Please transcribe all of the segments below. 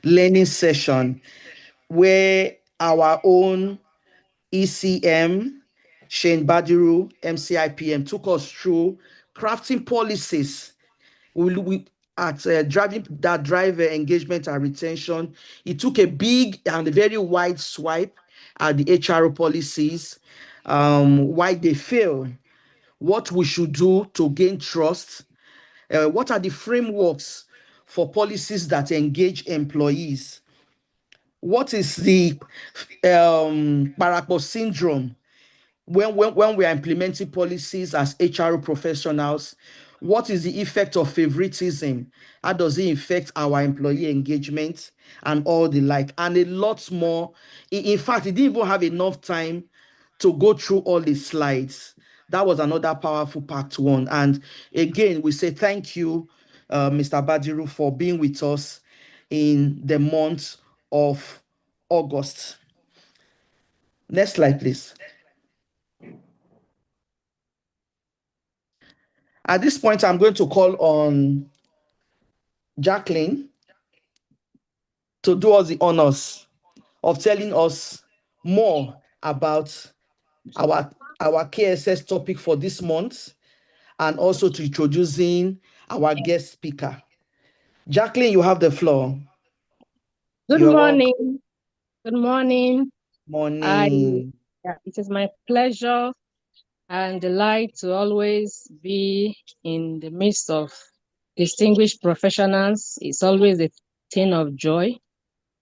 learning session where our own ECM, Shane Badiru, MCIPM, took us through crafting policies at driving that driver engagement and retention. It took a big and a very wide swipe at the HRO policies, why they fail, what we should do to gain trust, what are the frameworks for policies that engage employees, what is the Parapo syndrome when we are implementing policies as HRO professionals, what is the effect of favoritism? How does it affect our employee engagement and all the like, and a lot more. In fact, it didn't even have enough time to go through all the slides. That was another powerful part one. And again, we say thank you, Mr. Badiru, for being with us in the month of August. Next slide, please. At this point, I'm going to call on Jacqueline to do us the honors of telling us more about our KSS topic for this month, and also to introducing our guest speaker. Jacqueline, you have the floor. Good morning. Good morning. Morning. It is my pleasure and delight to always be in the midst of distinguished professionals. It's always a thing of joy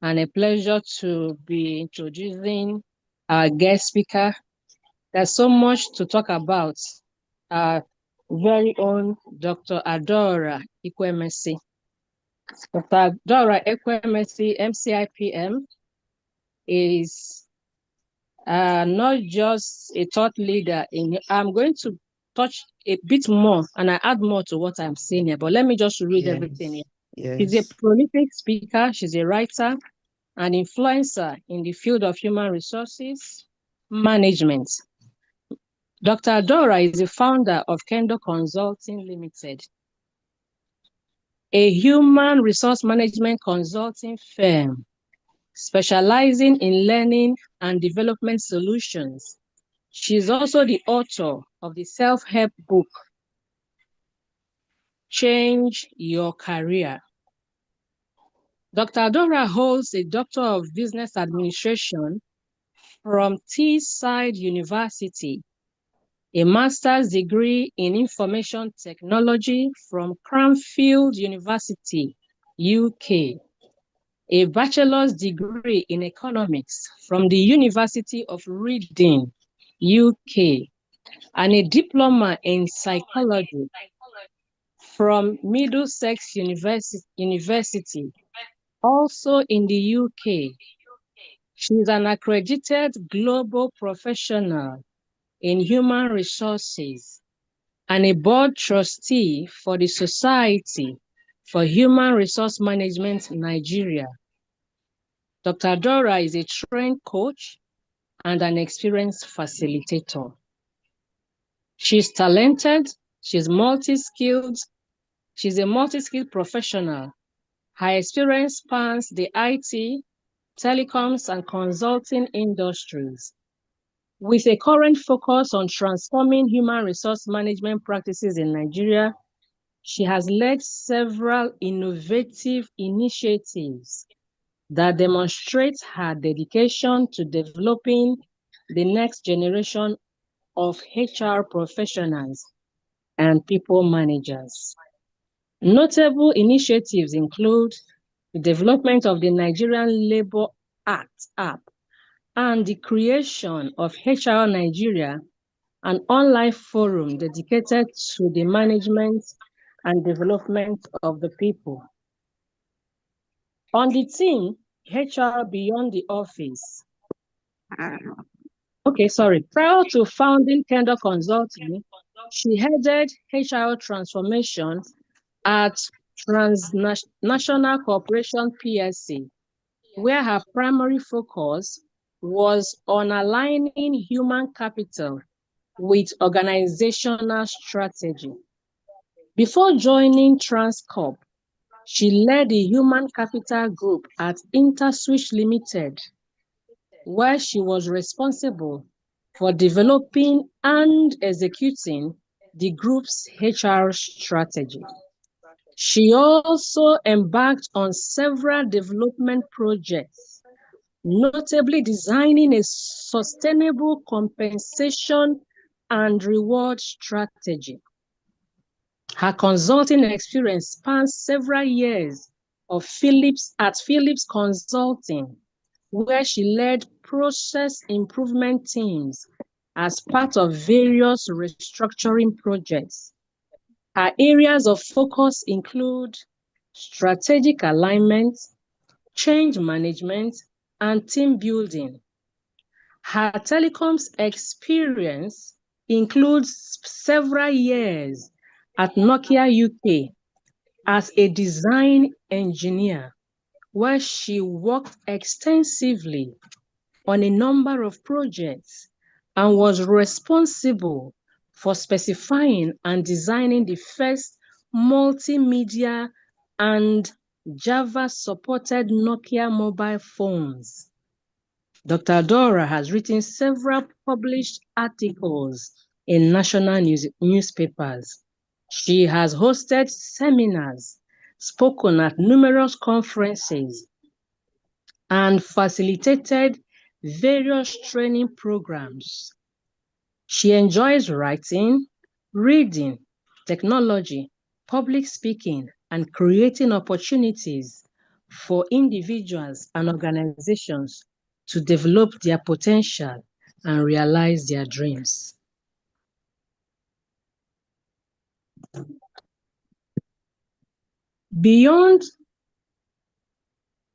and a pleasure to be introducing our guest speaker. There's so much to talk about. Our very own Dr. Adora Ekwemesi. Dr. Adora Ekwemesi, MCIPM, is not just a thought leader. I'm going to touch a bit more and I add more to what I'm saying here, but let me just read everything here. Yes. She's a prolific speaker, she's a writer, an influencer in the field of human resources management. Dr. Adora is the founder of Kendo Consulting Limited, a human resource management consulting firm specializing in learning and development solutions. She's also the author of the self-help book, Change Your Career. Dr. Adora holds a Doctor of Business Administration from Teesside University, a master's degree in information technology from Cranfield University, UK, a bachelor's degree in economics from the University of Reading, UK, and a diploma in psychology from Middlesex University, also in the UK. She is an accredited global professional in human resources and a board trustee for the Society for Human Resource Management Nigeria. Dr. Adora is a trained coach and an experienced facilitator. She's talented, she's multi-skilled, she's a multi-skilled professional. Her experience spans the IT, telecoms, and consulting industries, with a current focus on transforming human resource management practices in Nigeria. She has led several innovative initiatives that demonstrate her dedication to developing the next generation of HR professionals and people managers. Notable initiatives include the development of the Nigerian Labour Act app and the creation of HR Nigeria, an online forum dedicated to the management and development of the people. On the team, HR Beyond the Office. Prior to founding Kendo Consulting, she headed HR transformation at Transnational Corporation PLC, where her primary focus was on aligning human capital with organizational strategy. Before joining Transcorp, She led the Human Capital Group at InterSwitch Limited, where she was responsible for developing and executing the group's HR strategy. She also embarked on several development projects, notably designing a sustainable compensation and reward strategy. Her consulting experience spans several years of Philips Consulting, where she led process improvement teams as part of various restructuring projects. Her areas of focus include strategic alignment, change management, and team building. Her telecoms experience includes several years at Nokia UK as a design engineer, where she worked extensively on a number of projects and was responsible for specifying and designing the first multimedia and Java-supported Nokia mobile phones. Dr. Adora has written several published articles in national newspapers. She has hosted seminars, spoken at numerous conferences, and facilitated various training programs. She enjoys writing, reading, technology, public speaking, and creating opportunities for individuals and organizations to develop their potential and realize their dreams.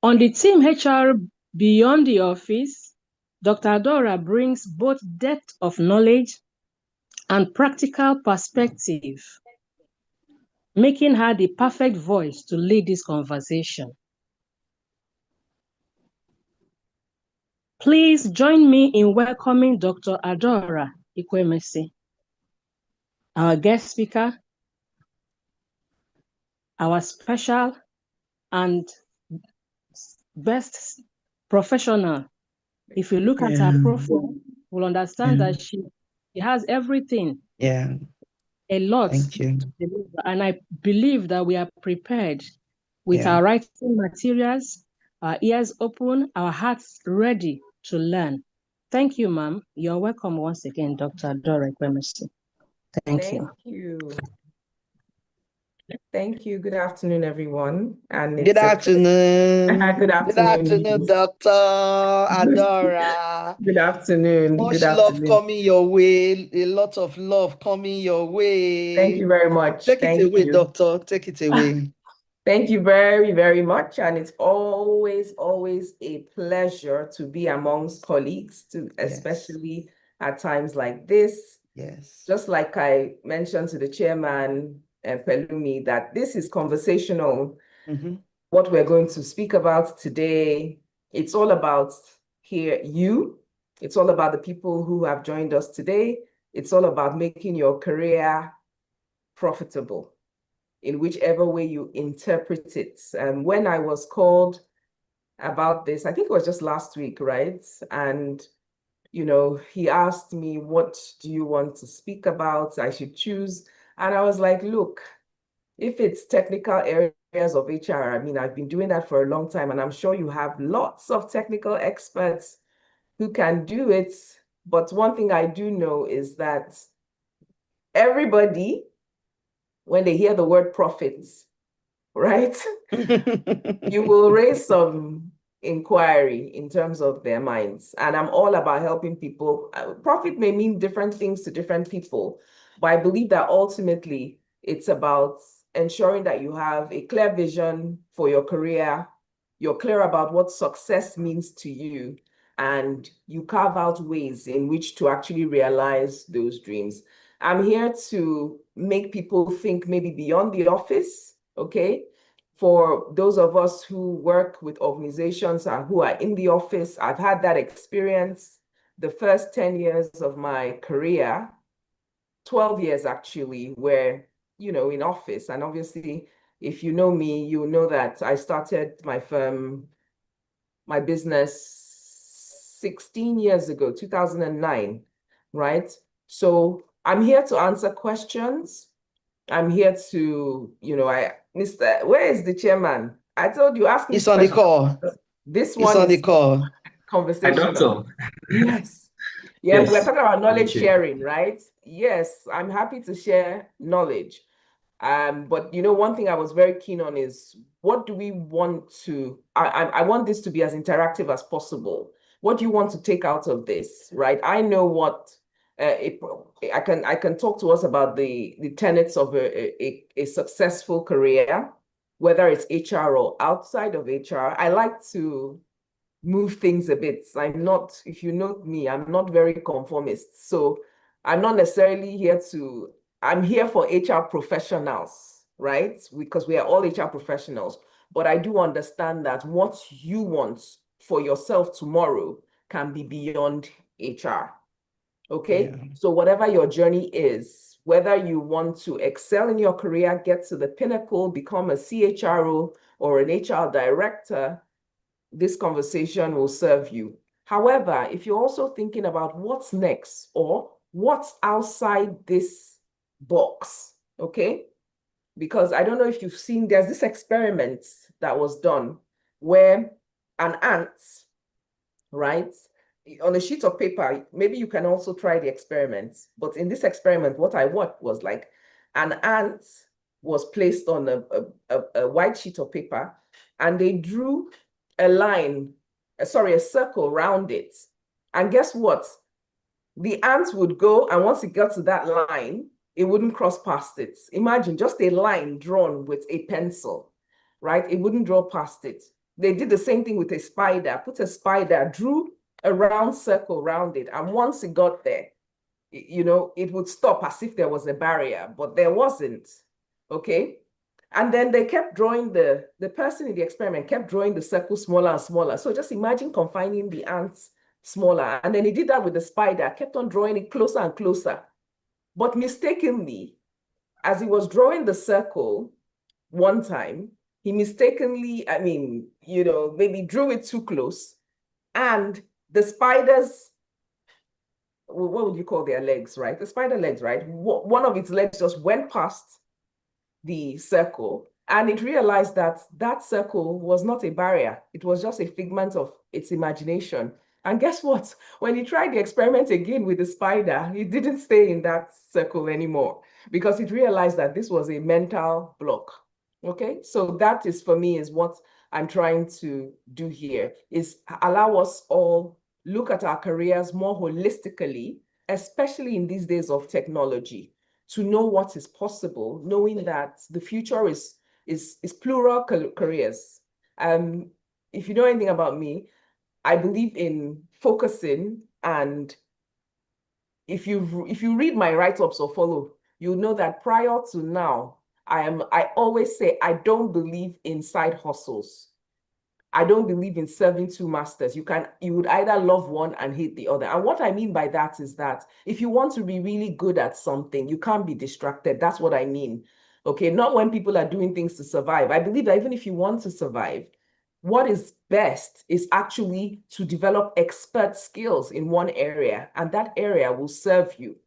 On the team HR Beyond the Office, Dr. Adora brings both depth of knowledge and practical perspective, making her the perfect voice to lead this conversation. Please join me in welcoming Dr. Adora Ikwemesi, our guest speaker, our special and best professional. If you look at her profile, you'll understand that she has everything. A lot. Thank you. And I believe that we are prepared with our writing materials, our ears open, our hearts ready to learn. Thank you, ma'am. You're welcome once again, Dr. Adora Ikwemesi. Thank you. Thank you. Good afternoon, everyone. And good afternoon. Good afternoon. Good afternoon, Dr. Adora. Good afternoon. Much love coming your way. A lot of love coming your way. Thank you very much. Take it away, Doctor. Take it away. Thank you very, very much. And it's always a pleasure to be amongst colleagues, especially at times like this. Yes. Just like I mentioned to the chairman, Pelumi, that this is conversational. What we're going to speak about today, it's all about you. It's all about the people who have joined us today. It's all about making your career profitable in whichever way you interpret it. And when I was called about this, I think it was just last week, right? And, you know, he asked me, what do you want to speak about? I should choose. And I was like, look, if it's technical areas of HR, I mean, I've been doing that for a long time, and I'm sure you have lots of technical experts who can do it. But one thing I do know is that everybody, when they hear the word profits, right, you will raise some inquiry in terms of their minds. And I'm all about helping people. Profit may mean different things to different people, but I believe that ultimately it's about ensuring that you have a clear vision for your career, you're clear about what success means to you, and you carve out ways in which to actually realize those dreams. I'm here to make people think maybe beyond the office, okay? For those of us who work with organizations and who are in the office, I've had that experience. The first 10 years of my career, 12 years actually, were, you know, in office. And obviously If you know me, you know that I started my firm, my business 16 years ago, 2009, right? So I'm here to answer questions. I'm here to, Mr. Where is the chairman? I told you, ask me It's on the questions. call. This It's one on the is call. conversational. Doctor. Yes. Yeah, Yes. we're talking about knowledge Okay. sharing, right? Yes, I'm happy to share knowledge. But one thing I was very keen on is what do we want to, I want this to be as interactive as possible. What do you want to take out of this, right? I know what I can talk to us about the tenets of a successful career, whether it's HR or outside of HR. I like to move things a bit. I'm not, if you know me, I'm not very conformist. So I'm not necessarily here to, I'm here for HR professionals, right? Because we are all HR professionals. But I do understand that what you want for yourself tomorrow can be beyond HR. Okay? Yeah. So whatever your journey is, whether you want to excel in your career, get to the pinnacle, become a CHRO or an HR director, this conversation will serve you. However, if you're also thinking about what's next or what's outside this box, okay? Because I don't know if you've seen, there's this experiment that was done where an ant, right? On a sheet of paper, maybe you can also try the experiment. But in this experiment, what I watched was like an ant was placed on a white sheet of paper, and they drew a line, a circle around it. And guess what? The ant would go, and once it got to that line, it wouldn't cross past it. Imagine just a line drawn with a pencil, right? It wouldn't draw past it. They did the same thing with a spider, put a spider, drew a round circle around it. And once it got there, it would stop as if there was a barrier, but there wasn't, okay? And then they kept drawing, the person in the experiment kept drawing the circle smaller and smaller. So just imagine confining the ants smaller. And then he did that with the spider, kept on drawing it closer and closer. But mistakenly, as he was drawing the circle one time, he mistakenly, maybe drew it too close. And the spiders, what would you call their legs, right? The spider legs, right? One of its legs just went past the circle, and it realized that that circle was not a barrier. It was just a figment of its imagination. And guess what? When he tried the experiment again with the spider, it didn't stay in that circle anymore because it realized that this was a mental block. Okay, so that is, for me, is what I'm trying to do here, is allow us all look at our careers more holistically, especially in these days of technology, to know what is possible, knowing that the future is plural careers. If you know anything about me, I believe in focusing, and if you read my write-ups or follow, you know that prior to now, I always say I don't believe in side hustles. I don't believe in serving two masters. You would either love one and hate the other. And what I mean by that is that if you want to be really good at something, you can't be distracted. That's what I mean. Okay, not when people are doing things to survive. I believe that even if you want to survive, what is best is actually to develop expert skills in one area, and that area will serve you.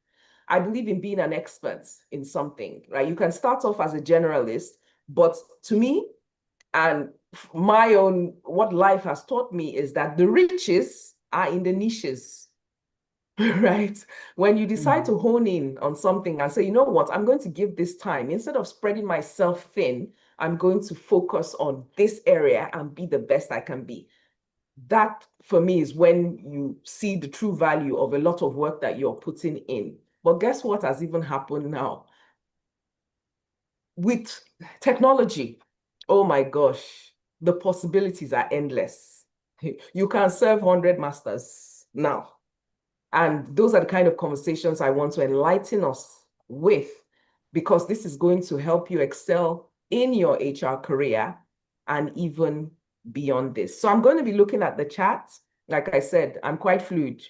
I believe in being an expert in something, right? You can start off as a generalist, but to me, and what life has taught me is that the riches are in the niches, right? When you decide to hone in on something and say, you know what, I'm going to give this time, instead of spreading myself thin, I'm going to focus on this area and be the best I can be. That, for me, is when you see the true value of a lot of work that you're putting in. But guess what has even happened now? With technology, oh my gosh, the possibilities are endless. You can serve 100 masters now. And those are the kind of conversations I want to enlighten us with, because this is going to help you excel in your HR career and even beyond this. So I'm going to be looking at the chat. Like I said, I'm quite fluid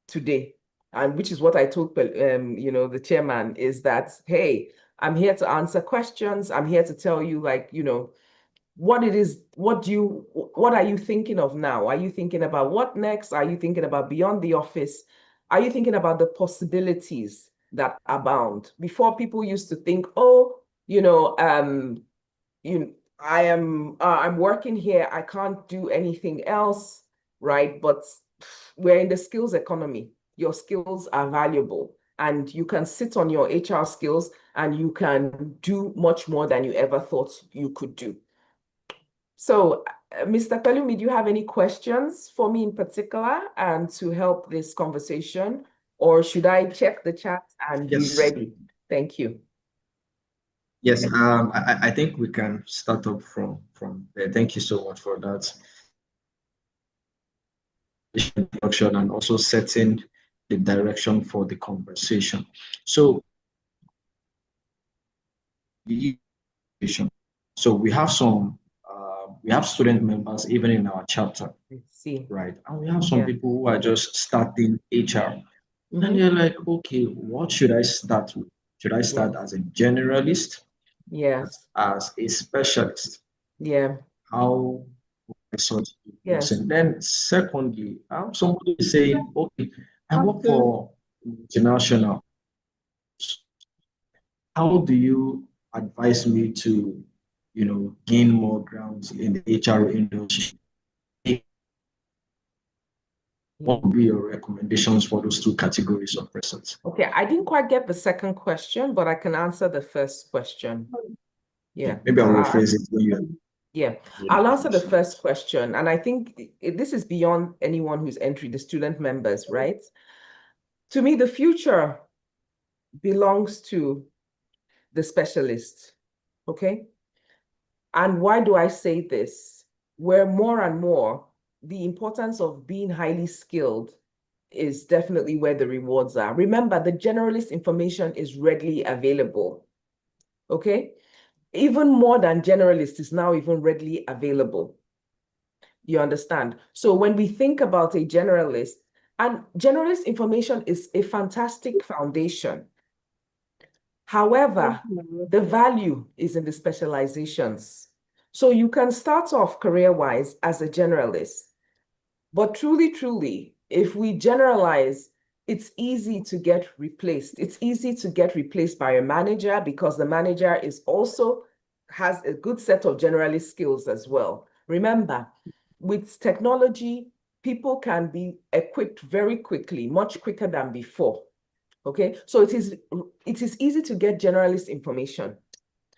today, and which is what I told the chairman, is that, hey, I'm here to answer questions. I'm here to tell you, like, you know, what it is, what are you thinking of now? Are you thinking about what next? Are you thinking about beyond the office? Are you thinking about the possibilities that abound? Before, people used to think, oh, you know, I'm working here, I can't do anything else, right? But we're in the skills economy. Your skills are valuable, and you can sit on your HR skills and you can do much more than you ever thought you could do. So, Mr. Pelumi, do you have any questions for me in particular and to help this conversation? Or should I check the chat and be ready? Thank you. Yes, I think we can start up from there. Thank you so much for that introduction and also setting the direction for the conversation. So, we have some we have student members even in our chapter, right? And we have some people who are just starting HR, and they're like, okay, what should I start with? Should I start as a generalist? Yes. As a specialist? Yeah. How such person? Then secondly, somebody is saying, okay, I work for multinational. How do you advise me to, you know, gain more grounds in the HR industry? What would be your recommendations for those two categories of persons? Okay, I didn't quite get the second question, but I can answer the first question. Yeah. Maybe I'll rephrase it when you. Yeah, I'll answer the first question. And I think this is beyond anyone who's entering, the student members, right? To me, the future belongs to the specialist, okay? And why do I say this? Where more and more, the importance of being highly skilled is definitely where the rewards are. Remember, the generalist information is readily available, okay? Even more than generalist is now even readily available. You understand? So when we think about a generalist, and generalist information is a fantastic foundation. However, the value is in the specializations. So you can start off career-wise as a generalist, but truly, if we generalize, it's easy to get replaced. It's easy to get replaced by a manager because the manager is also has a good set of generalist skills as well. Remember, with technology, people can be equipped very quickly, much quicker than before. Okay, so it is easy to get generalist information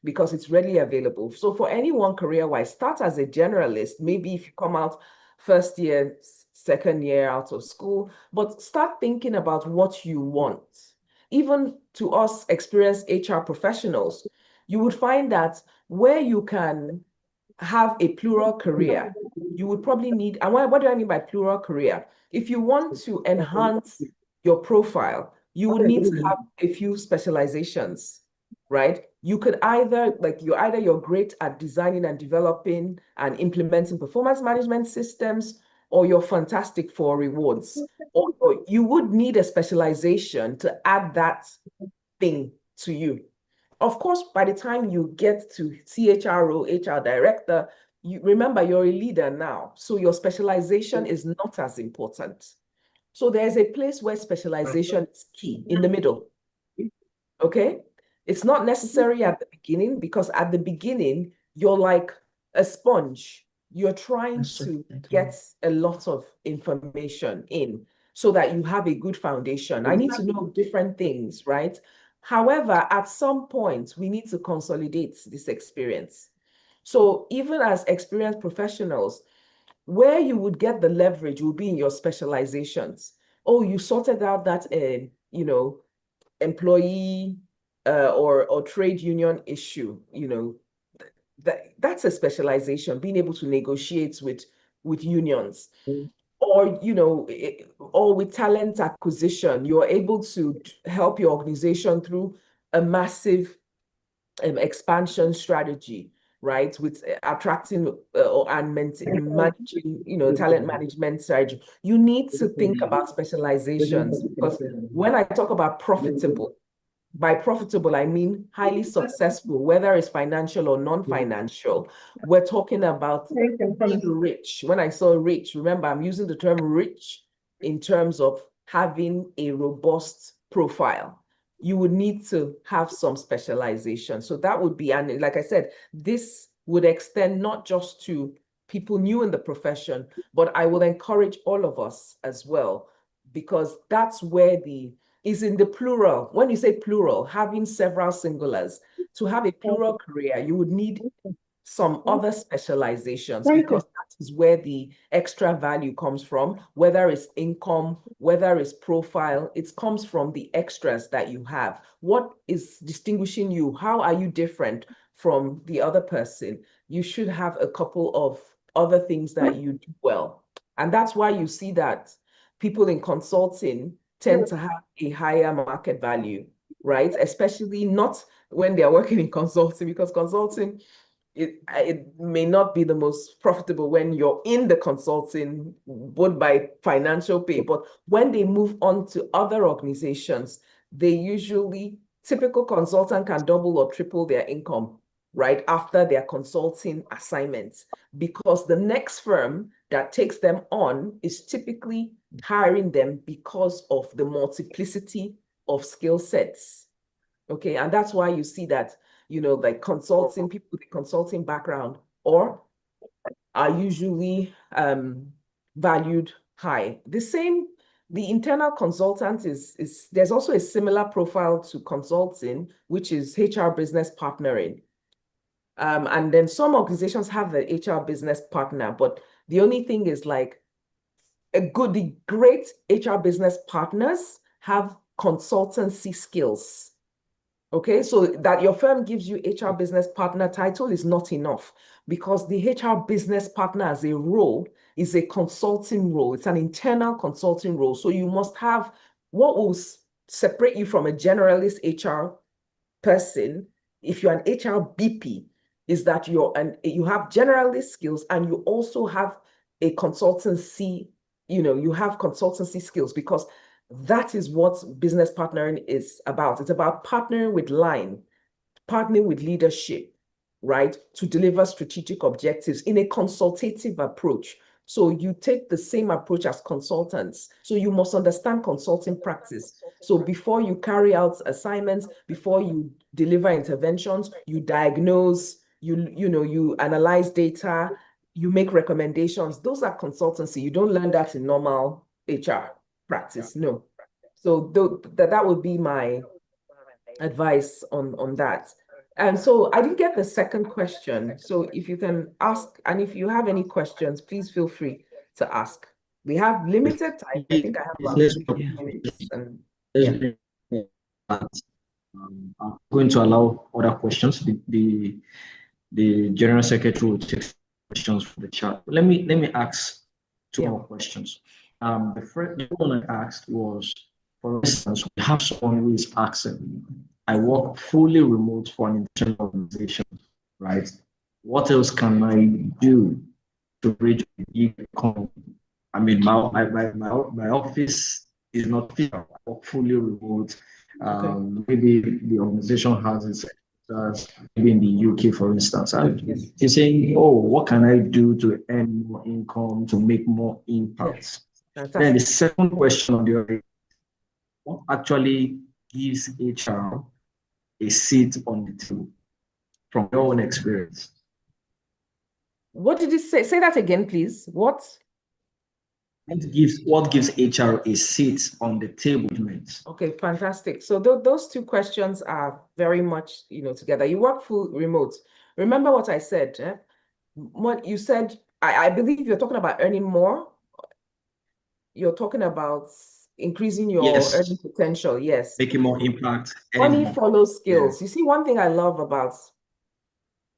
because it's readily available. So for anyone career-wise, start as a generalist. Maybe if you come out first year, second year out of school, but start thinking about what you want. Even to us experienced HR professionals, you would find that where you can have a plural career, you would probably need, and what do I mean by plural career? If you want to enhance your profile, you would need to have a few specializations, right? You could either, you're great at designing and developing and implementing performance management systems, or you're fantastic for rewards. Or you would need a specialization to add that thing to you. Of course, by the time you get to CHRO, HR director, you remember you're a leader now. So your specialization is not as important. So there's a place where specialization is key, in the middle. Okay? It's not necessary at the beginning, because at the beginning, you're like a sponge. You're trying to get a lot of information in so that you have a good foundation. I need to know different things, right? However, at some point, we need to consolidate this experience. So even as experienced professionals, where you would get the leverage will be in your specializations. Oh, you sorted out that, employee or trade union issue, that's a specialization, being able to negotiate with unions. Or, or with talent acquisition, you're able to help your organization through a massive expansion strategy, right? With attracting and managing, talent management strategy. You need to think about specializations, because when I talk about profitable, by profitable, I mean highly successful, whether it's financial or non-financial. We're talking about being rich. When I saw rich, remember, I'm using the term rich in terms of having a robust profile. You would need to have some specialization. So that would be, and like I said, this would extend not just to people new in the profession, but I will encourage all of us as well, because that's where is in the plural. When you say plural, having several singulars, to have a plural career, you would need some other specializations, because that is where the extra value comes from, whether it's income, whether it's profile, it comes from the extras that you have. What is distinguishing you? How are you different from the other person? You should have a couple of other things that you do well. And that's why you see that people in consulting tend to have a higher market value, right? Especially not when they are working in consulting, because consulting, it may not be the most profitable when you're in the consulting, both by financial pay, but when they move on to other organizations, they usually, typical consultant can double or triple their income right after their consulting assignments, because the next firm that takes them on is typically hiring them because of the multiplicity of skill sets. Okay, and that's why you see that, like consulting, people with a consulting background or are usually valued high. The internal consultant is there's also a similar profile to consulting, which is HR business partnering. And then some organizations have the HR business partner, but the only thing is like the great HR business partners have consultancy skills. Okay, so that your firm gives you HR business partner title is not enough, because the HR business partner as a role is a consulting role. It's an internal consulting role. So you must have what will separate you from a generalist HR person. If you're an HR BP, is that you have generalist skills and you also have a consultancy, you have consultancy skills, because that is what business partnering is about. It's about partnering with line, partnering with leadership, right, to deliver strategic objectives in a consultative approach. So you take the same approach as consultants. So you must understand consulting practice. So before you carry out assignments, before you deliver interventions, you diagnose, you analyze data, you make recommendations. Those are consultancy. You don't learn that in normal HR practice, no. So that would be my advice on that. And so I didn't get the second question. So if you can ask, and if you have any questions, please feel free to ask. We have limited time. I think I have about 15 minutes. And, yeah. I'm going to allow other questions. The General Secretary will take questions from the chat. Let me ask two more questions. The first one I asked was, for instance, we have someone who is asking, I work fully remote for an international organization, right? What else can I do to reach a big company? I mean, my office is not fit. I work fully remote. Maybe the organization has its maybe in the UK, for instance. He's saying, oh, what can I do to earn more income, to make more impact? Yes. Then the second question on the other, what actually gives HR a seat on the table from your own experience? What did you say? Say that again, please. What gives HR a seat on the table? Okay, fantastic. So those two questions are very much, together. You work full remote. Remember what I said? What you said, I believe you're talking about earning more. You're talking about increasing your earning potential. Yes. Making more impact. Money follows skills. You see, one thing I love about,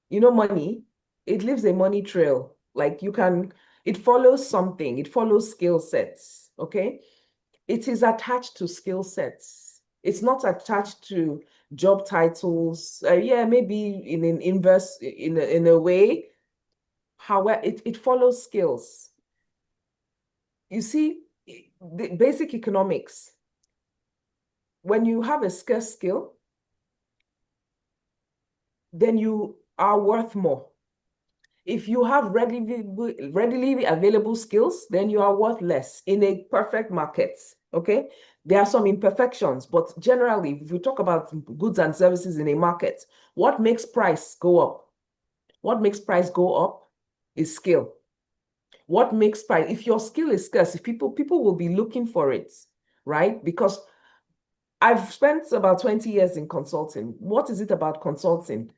money, it leaves a money trail. Like it follows something. It follows skill sets. Okay. It is attached to skill sets. It's not attached to job titles. Maybe in an inverse, in a way. However, it follows skills. You see, the basic economics, when you have a scarce skill, then you are worth more. If you have readily available skills, then you are worth less in a perfect market, okay? There are some imperfections, but generally, if we talk about goods and services in a market, what makes price go up? What makes price go up is skill. What makes price, if your skill is scarce, if people will be looking for it, right? Because I've spent about 20 years in consulting. What is it about consulting?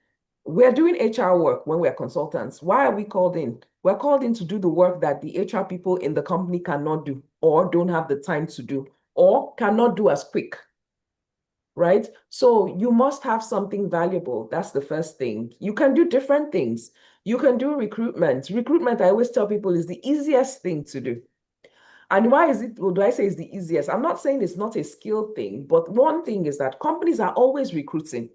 We're doing HR work when we're consultants. Why are we called in? We're called in to do the work that the HR people in the company cannot do, or don't have the time to do, or cannot do as quick, right? So you must have something valuable. That's the first thing. You can do different things. You can do recruitment. Recruitment, I always tell people, is the easiest thing to do. And why is it, well, do I say it's the easiest? I'm not saying it's not a skill thing, but one thing is that companies are always recruiting.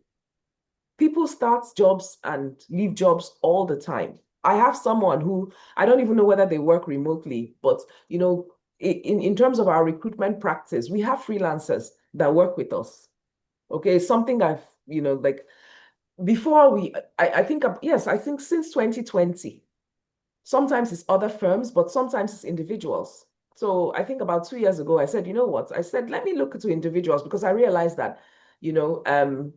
People start jobs and leave jobs all the time. I have someone who, I don't even know whether they work remotely, but you know, in terms of our recruitment practice, we have freelancers that work with us. Okay, something I've, you know, like before I think, yes, I think since 2020, sometimes it's other firms, but sometimes it's individuals. So I think about 2 years ago, I said, you know what? I said, let me look to individuals, because I realized that, you know,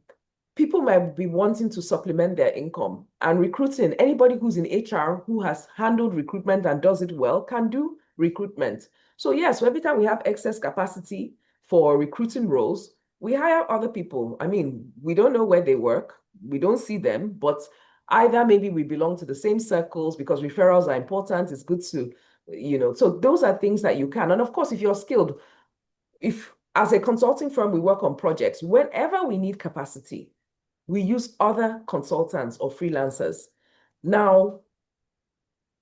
people might be wanting to supplement their income, and recruiting, anybody who's in HR who has handled recruitment and does it well can do recruitment. So yes, so every time we have excess capacity for recruiting roles, we hire other people. I mean, we don't know where they work. We don't see them, but either maybe we belong to the same circles, because referrals are important. It's good to, you know, so those are things that you can. And of course, if you're skilled, if as a consulting firm, we work on projects, whenever we need capacity, we use other consultants or freelancers. Now,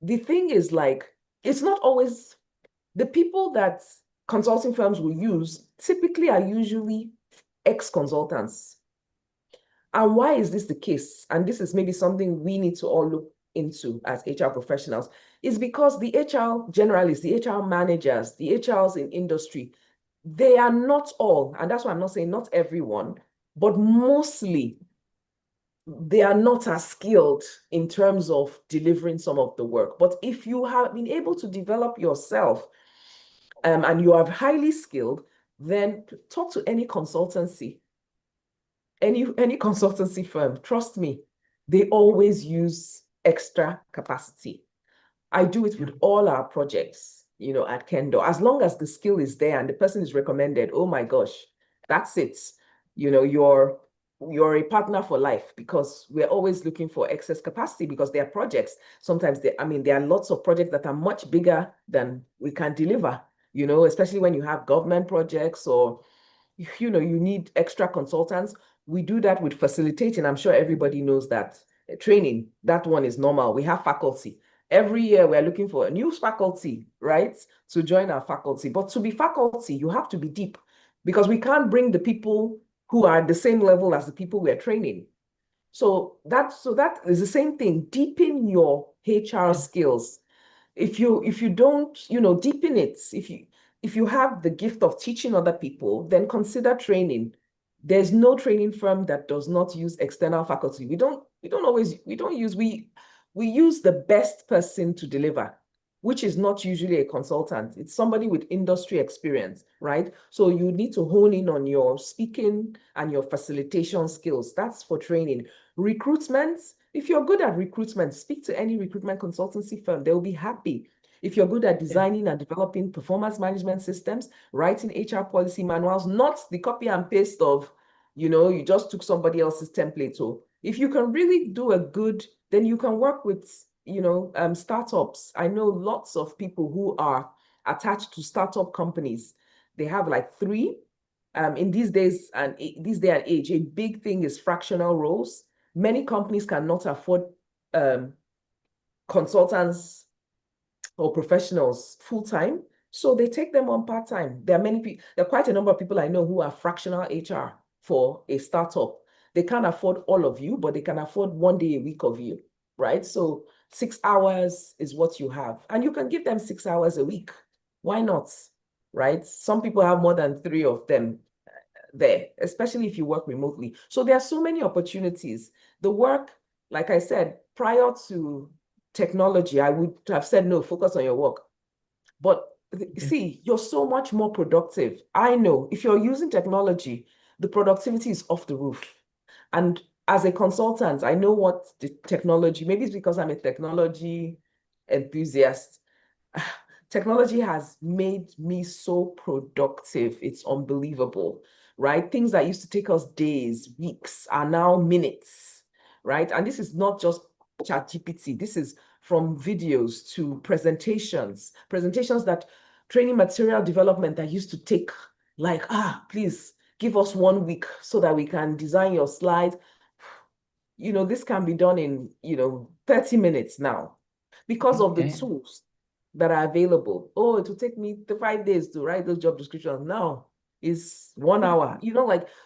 the thing is, like, it's not always the people that consulting firms will use typically are usually ex-consultants. And why is this the case? And this is maybe something we need to all look into as HR professionals, is because the HR generalists, the HR managers, the HRs in industry, they are not all, and that's why I'm not saying not everyone, but mostly they are not as skilled in terms of delivering some of the work. But if you have been able to develop yourself and you are highly skilled, then talk to any consultancy, any consultancy firm. Trust me, they always use extra capacity. I do it with all our projects, you know, at Kendo. As long as the skill is there and the person is recommended, oh my gosh, that's it. You know, you're a partner for life, because we're always looking for excess capacity, because there are projects. Sometimes there are lots of projects that are much bigger than we can deliver, you know, especially when you have government projects, or, you know, you need extra consultants. We do that with facilitating. I'm sure everybody knows that. Training, that one is normal. We have faculty. Every year we're looking for a new faculty, right, to join our faculty. But to be faculty, you have to be deep, because we can't bring the people who are at the same level as the people we're training. So that is the same thing. Deepen your HR skills. If you don't, you know, deepen it. If you have the gift of teaching other people, then consider training. There's no training firm that does not use external faculty. We use the best person to deliver, which is not usually a consultant. It's somebody with industry experience, right? So you need to hone in on your speaking and your facilitation skills. That's for training. Recruitment, if you're good at recruitment, speak to any recruitment consultancy firm. They'll be happy. If you're good at designing and developing performance management systems, writing HR policy manuals, not the copy and paste of, you know, you just took somebody else's template. So if you can really do a good, then you can work with, you know, startups. I know lots of people who are attached to startup companies. They have like 3. In these days and this day and age, a big thing is fractional roles. Many companies cannot afford consultants or professionals full-time, so they take them on part-time. There are quite a number of people I know who are fractional HR for a startup. They can't afford all of you, but they can afford 1 day a week of you, right? So 6 hours is what you have, and you can give them 6 hours a week. Why not, right? Some people have more than 3 of them. there, especially if you work remotely. So there are so many opportunities. The work, like I said, prior to technology, I would have said, no, focus on your work. But see, you're so much more productive. I know if you're using technology, the productivity is off the roof. And as a consultant, I know what the technology, maybe it's because I'm a technology enthusiast. Technology has made me so productive. It's unbelievable, right? Things that used to take us days, weeks, are now minutes, right? And this is not just ChatGPT. This is from videos to presentations that training material development that used to take like, please give us 1 week so that we can design your slide. This can be done in, 30 minutes now because of the tools that are available. Oh, it will take me 5 days to write those job descriptions. Now is 1 hour,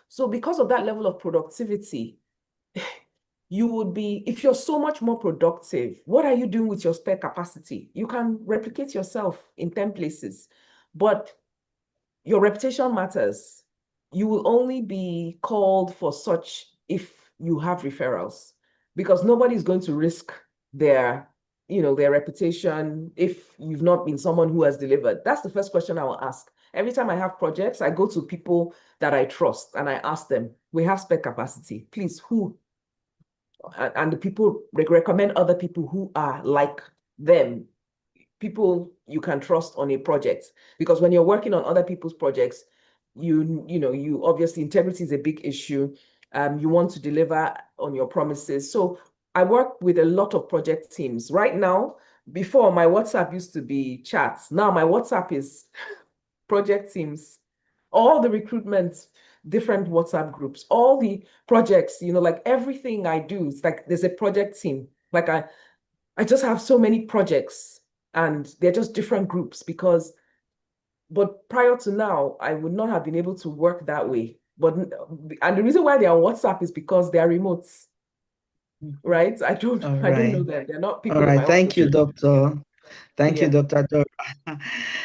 so because of that level of productivity, you would be, if you're so much more productive, what are you doing with your spare capacity? You can replicate yourself in 10 places, but your reputation matters. You will only be called for such if you have referrals, because nobody's going to risk their reputation if you've not been someone who has delivered. That's the first question I will ask. Every time I have projects, I go to people that I trust and I ask them, we have spare capacity, please, who? And the people recommend other people who are like them, people you can trust on a project. Because when you're working on other people's projects, you obviously, integrity is a big issue. You want to deliver on your promises. So I work with a lot of project teams right now. Before, my WhatsApp used to be chats. Now my WhatsApp is project teams, all the recruitment, different WhatsApp groups, all the projects, like everything I do, it's like there's a project team. Like I just have so many projects and they're just different groups but prior to now, I would not have been able to work that way. And the reason why they're on WhatsApp is because they're remotes, right? I don't know them. They're not people. All right. Thank you, Doctor. Thank you, Dr. Dora.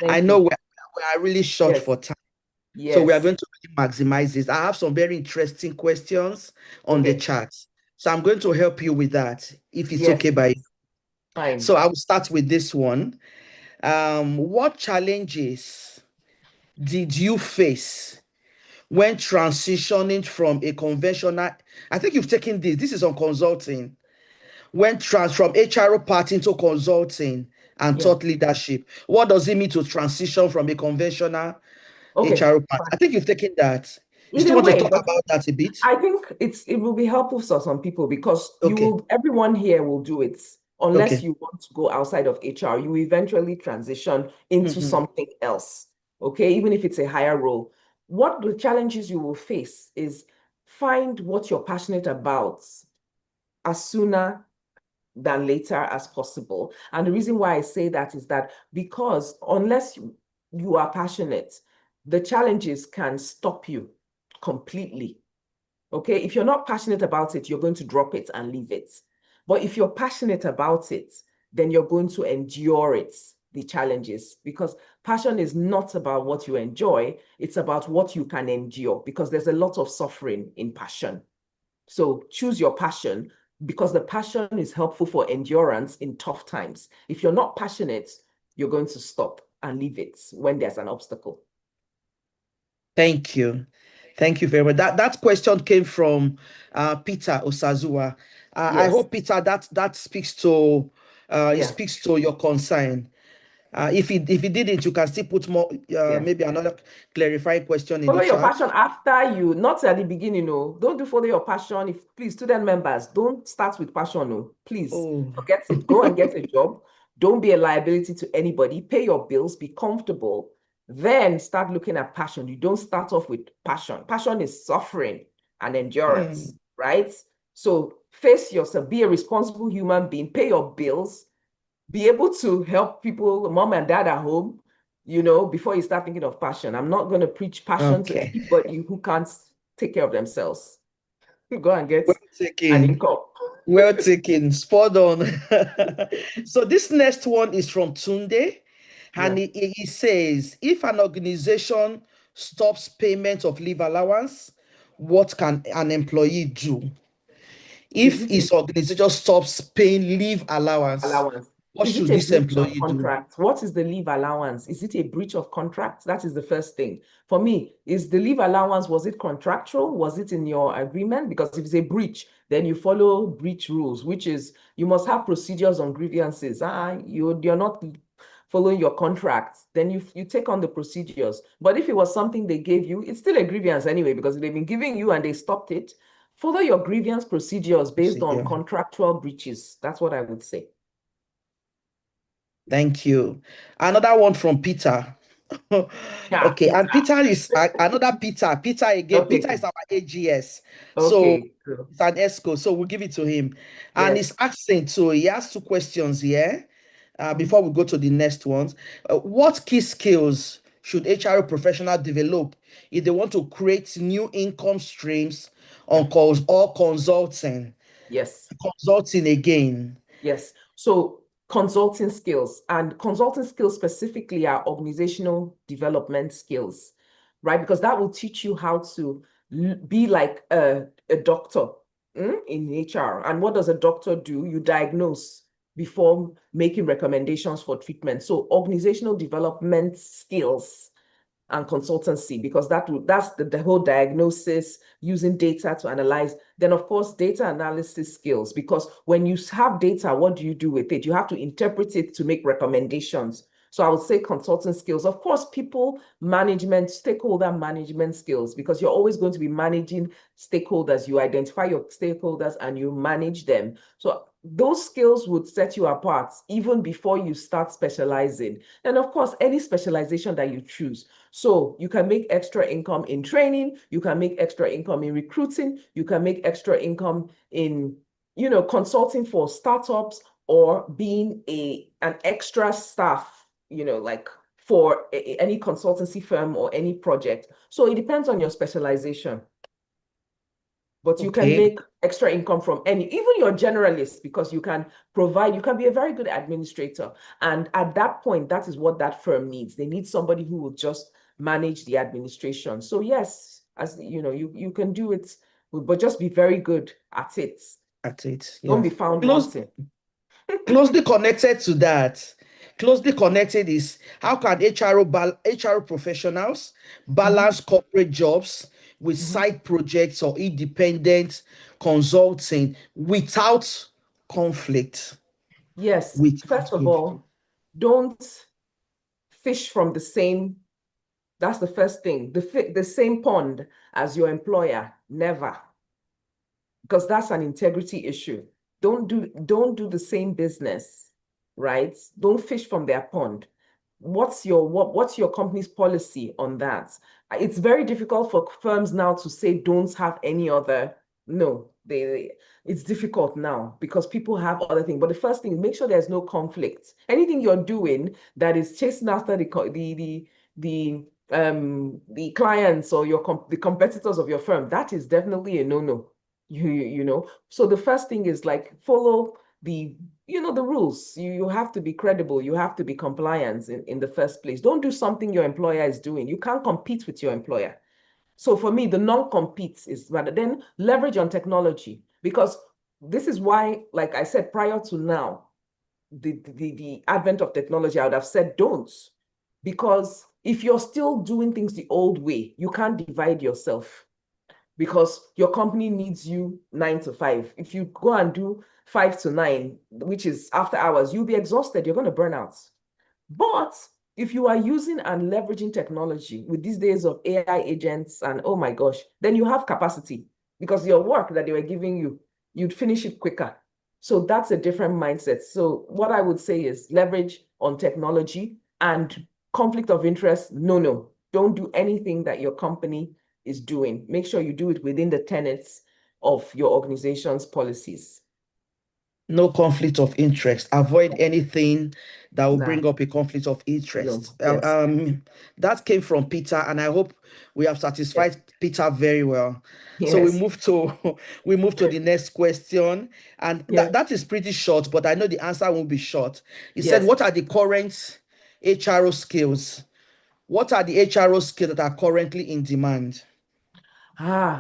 I know we are really short for time. Yes. So we are going to really maximize this. I have some very interesting questions on the chat. So I'm going to help you with that, if it's okay by you. Fine. So I will start with this one. What challenges did you face when transitioning from a conventional, I think you've taken this is on consulting, from HRO part into consulting and thought leadership. What does it mean to transition from a conventional HRO part? I think you've taken that. You still want to talk about that a bit? I think it will be helpful for some people because everyone here will do it. Unless you want to go outside of HR, you eventually transition into something else, okay? Even if it's a higher role. What the challenges you will face is find what you're passionate about as sooner than later as possible. And the reason why I say that is that because unless you are passionate, the challenges can stop you completely, okay? If you're not passionate about it, you're going to drop it and leave it. But if you're passionate about it, then you're going to endure it, the challenges, because passion is not about what you enjoy, it's about what you can endure, because there's a lot of suffering in passion. So choose your passion, because the passion is helpful for endurance in tough times. If you're not passionate, you're going to stop and leave it when there's an obstacle. Thank you. Thank you very much. That question came from Peter Osazuwa. I hope, Peter, that speaks to it speaks to your concern. If it didn't, you can still put more, maybe another clarifying question in follow the your chat. passion after you, not at the beginning. No, don't do follow your passion. Please, student members, don't start with passion. No, please forget it. Go and get a job. Don't be a liability to anybody. Pay your bills. Be comfortable. Then start looking at passion. You don't start off with passion. Passion is suffering and endurance, right? So face yourself. Be a responsible human being. Pay your bills. Be able to help people, mom and dad at home, before you start thinking of passion. I'm not going to preach passion to anybody who can't take care of themselves. Go and get an income. Well taken. Spot on. So this next one is from Tunde. And he says, if an organization stops payment of leave allowance, what can an employee do? If his organization stops paying leave allowance, what should this employee do? What is the leave allowance? Is it a breach of contract? That is the first thing. For me, is the leave allowance, was it contractual? Was it in your agreement? Because if it's a breach, then you follow breach rules, which is you must have procedures on grievances. You're not following your contract, then you take on the procedures. But if it was something they gave you, it's still a grievance anyway, because they've been giving you and they stopped it. Follow your grievance procedures based on contractual breaches. That's what I would say. Thank you. Another one from Peter. Okay, Peter. And Peter is another Peter. Peter again. Okay. Peter is our AGS. Okay. So it's an ESCO. So we'll give it to him. And he's asking, so he has 2 questions here before we go to the next ones. What key skills should HR professional develop if they want to create new income streams on calls or consulting? Yes. Consulting again. Yes. So consulting skills, and consulting skills specifically are organizational development skills, right? Because that will teach you how to be like a doctor in HR. And what does a doctor do? You diagnose before making recommendations for treatment. So organizational development skills and consultancy, because that's the whole diagnosis, using data to analyze. Then, of course, data analysis skills, because when you have data, what do you do with it? You have to interpret it to make recommendations. So I would say consulting skills. Of course, people management, stakeholder management skills, because you're always going to be managing stakeholders. You identify your stakeholders and you manage them. So those skills would set you apart even before you start specializing. And of course, any specialization that you choose. So you can make extra income in training, you can make extra income in recruiting, you can make extra income in, consulting for startups, or being an extra staff, like for any consultancy firm or any project. So it depends on your specialization. But you can make extra income from even your generalist, because you can be a very good administrator. And at that point, that is what that firm needs. They need somebody who will just manage the administration. So yes, as you can do it, but just be very good at it. Don't be found wanting. Closely connected to that. Closely connected is how can HR professionals balance corporate jobs with side projects or independent consulting without conflict? Yes. First of all, don't fish from the same. That's the first thing. The same pond as your employer. Never. Because that's an integrity issue. Don't do the same business, right? Don't fish from their pond. What's your company's policy on that? It's very difficult for firms now to say don't have any other. No, it's difficult now because people have other things. But the first thing is make sure there's no conflict. Anything you're doing that is chasing after the clients or the competitors of your firm, that is definitely a no-no. So the first thing is like follow the rules. You have to be credible. You have to be compliant in the first place. Don't do something your employer is doing. You can't compete with your employer. So for me, the non-compete is rather than leverage on technology, because this is why, like I said, prior to now, the advent of technology, I would have said don't, because if you're still doing things the old way, you can't divide yourself. Because your company needs you 9 to 5. If you go and do 5 to 9, which is after hours, you'll be exhausted. You're going to burn out. But if you are using and leveraging technology with these days of AI agents and oh my gosh, then you have capacity, because your work that they were giving you, you'd finish it quicker. So that's a different mindset. So what I would say is leverage on technology, and conflict of interest. No, don't do anything that your company is doing. Make sure you do it within the tenets of your organization's policies. No conflict of interest. Avoid anything that will bring up a conflict of interest. No. Yes. That came from Peter, and I hope we have satisfied Peter very well. Yes. So we move to the next question, and that is pretty short, but I know the answer won't be short. He said, "What are the current HRO skills what are the HRO skills that are currently in demand?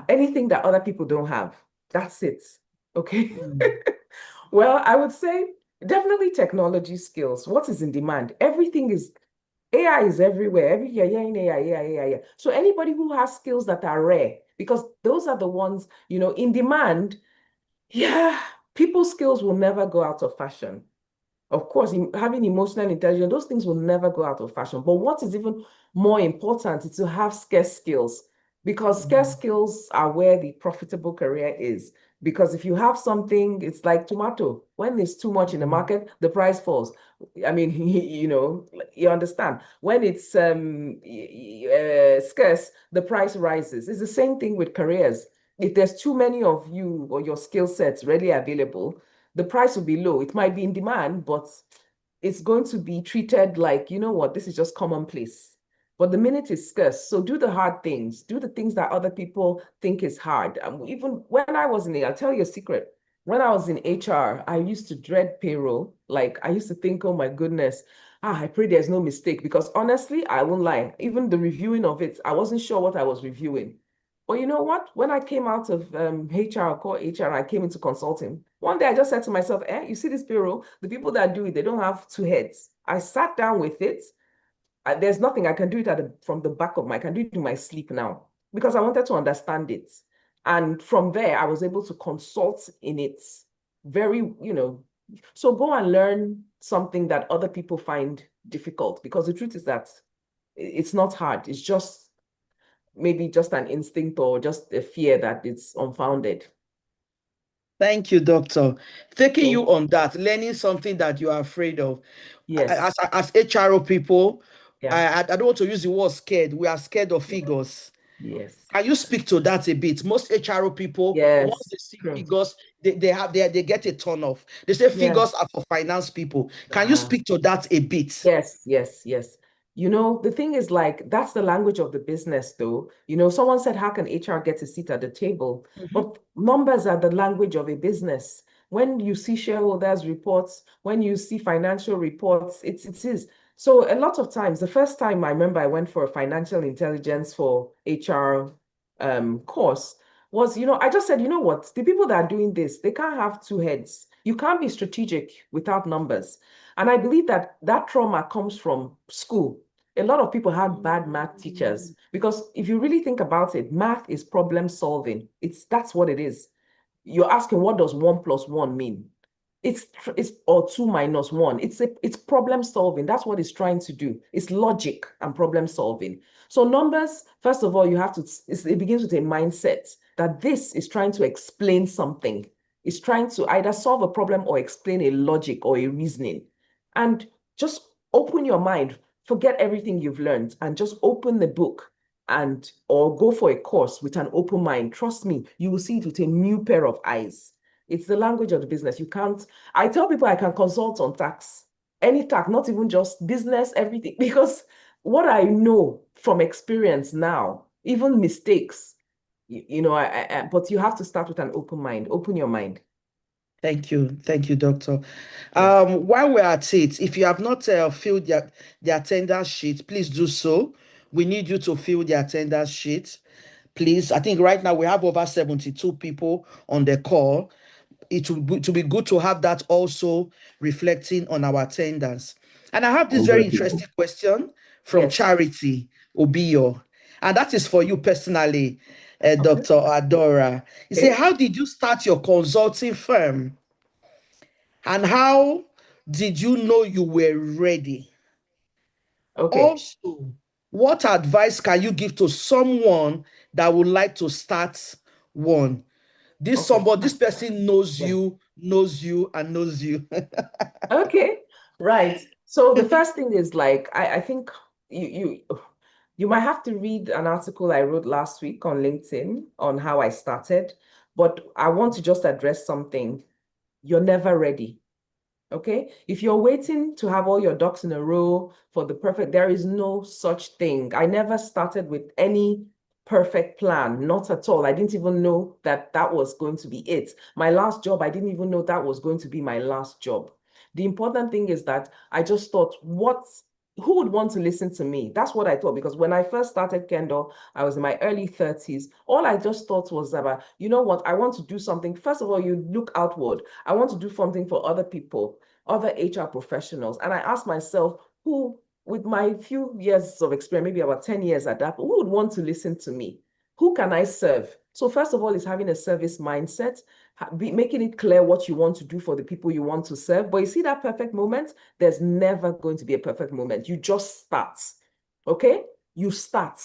Anything that other people don't have. That's it. Okay. Well, I would say definitely technology skills. What is in demand? AI is everywhere. Every year, AI. So anybody who has skills that are rare, because those are the ones, in demand, people's skills will never go out of fashion. Of course, having emotional intelligence, those things will never go out of fashion. But what is even more important is to have scarce skills, because scarce skills are where the profitable career is. Because if you have something, it's like tomato. When there's too much in the market, the price falls. I mean, you understand. When it's scarce, the price rises. It's the same thing with careers. If there's too many of you or your skill sets readily available, the price will be low. It might be in demand, but it's going to be treated like, you know what, this is just commonplace. But the minute is scarce, so do the hard things. Do the things that other people think is hard. Even when I was I'll tell you a secret. When I was in HR, I used to dread payroll. Like, I used to think, oh my goodness, I pray there's no mistake. Because honestly, I won't lie, even the reviewing of it, I wasn't sure what I was reviewing. But you know what? When I came out of HR, core HR, and I came into consulting, one day I just said to myself, you see this payroll, the people that do it, they don't have two heads. I sat down with it. There's nothing I can do it from the back of I can do it in my sleep now, because I wanted to understand it. And from there, I was able to consult in it very, so go and learn something that other people find difficult, because the truth is that it's not hard. It's just maybe just an instinct or just a fear that it's unfounded. Thank you, Doctor. Taking you on that, learning something that you are afraid of. Yes. As HRO people, yeah. I don't want to use the word scared. We are scared of figures. Yes. Can you speak to that a bit? Most HRO people, once they see figures, they get a turn off. They say figures are for finance people. Can you speak to that a bit? Yes. The thing is, like, that's the language of the business, though. Someone said, how can HR get a seat at the table? But numbers are the language of a business. When you see shareholders reports, when you see financial reports, it is. So a lot of times, the first time I remember I went for a financial intelligence for HR course was, I just said, you know what, the people that are doing this, they can't have two heads. You can't be strategic without numbers. And I believe that trauma comes from school. A lot of people had bad math teachers, because if you really think about it, math is problem solving. That's what it is. You're asking, what does 1 + 1 mean? It's or 2 - 1. It's problem solving. That's what it's trying to do. It's logic and problem solving. So numbers, first of all, it begins with a mindset that this is trying to explain something. It's trying to either solve a problem or explain a logic or a reasoning. And just open your mind, forget everything you've learned, and just open the book or go for a course with an open mind. Trust me, you will see it with a new pair of eyes. It's the language of the business. I tell people I can consult on tax, any tax, not even just business, everything, because what I know from experience now, even mistakes, but you have to start with an open mind. Open your mind. Thank you, Doctor. While we're at it, if you have not filled the attendance sheet, please do so. We need you to fill the attendance sheet, please. I think right now we have over 72 people on the call. It would be good to have that also reflecting on our attendance. And I have this very interesting question from Charity Obiyo, and that is for you personally, Dr. Adora. You say, how did you start your consulting firm? And how did you know you were ready? Also, what advice can you give to someone that would like to start one? This person knows you, and knows you. Okay, right. So the first thing is, like, I think you might have to read an article I wrote last week on LinkedIn on how I started, but I want to just address something. You're never ready. Okay? If you're waiting to have all your ducks in a row for the perfect, there is no such thing. I never started with any perfect plan, not at all. I didn't even know that was going to be it. My last job, I didn't even know that was going to be my last job. The important thing is that I just thought, what who would want to listen to me? That's what I thought, because when I first started Kendall, I was in my early 30s. All I just thought was about, you know what, I want to do something. First of all, you look outward. I want to do something for other people, other HR professionals. And I asked myself, who, with my few years of experience, maybe about 10 years at that, who would want to listen to me? Who can I serve? So first of all, is having a service mindset, making it clear what you want to do for the people you want to serve. But you see that perfect moment? There's never going to be a perfect moment. You just start, okay? You start.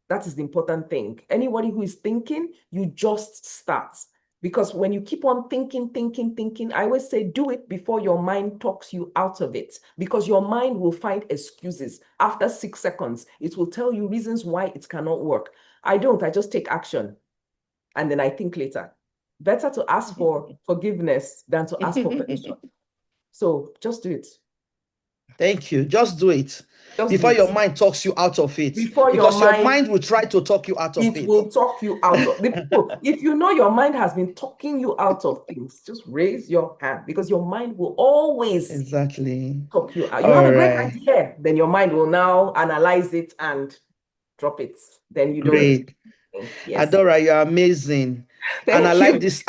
That is the important thing. Anybody who is thinking, you just start. Because when you keep on thinking, I always say, do it before your mind talks you out of it. Because your mind will find excuses. After 6 seconds, it will tell you reasons why it cannot work. I just take action. And then I think later. Better to ask for forgiveness than to ask for permission. So just do it. Thank you. Just do it. Before your mind talks you out of it. Because your mind will try to talk you out of it. It will talk you out of it. If you know your mind has been talking you out of things, just raise your hand, because your mind will always talk you out. You have a great idea, then your mind will now analyze it and drop it. Then you don't. Great. Yes. Adora, you're amazing. I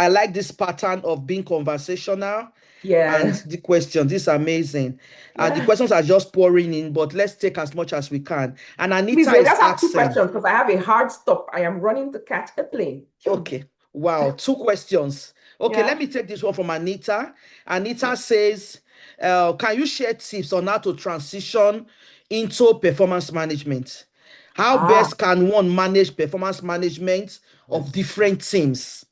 like this pattern of being conversational. Yeah. And the questions, this is amazing. And the questions are just pouring in, but let's take as much as we can. And Anita is asking. 2 questions, because I have a hard stop. I am running to catch a plane. Okay. Wow. 2 questions. Okay, let me take this one from Anita. Anita says, can you share tips on how to transition into performance management? How best can one manage performance management of different teams?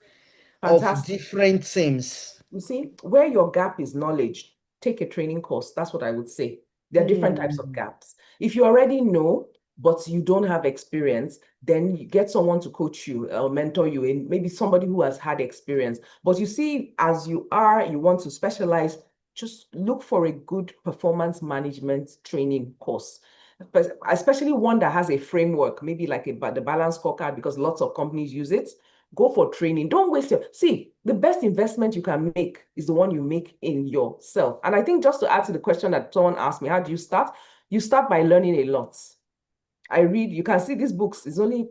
Fantastic. Of different teams. You see, where your gap is knowledge, take a training course. That's what I would say. There are different types of gaps. If you already know, but you don't have experience, then you get someone to coach you or mentor you, in maybe somebody who has had experience. But you see, as you want to specialize, just look for a good performance management training course, especially one that has a framework, maybe like the Balance Scorecard, because lots of companies use it. Go for training. Don't waste the best investment you can make is the one you make in yourself. And I think, just to add to the question that someone asked me, how do you start? You start by learning a lot. You can see these books. It's only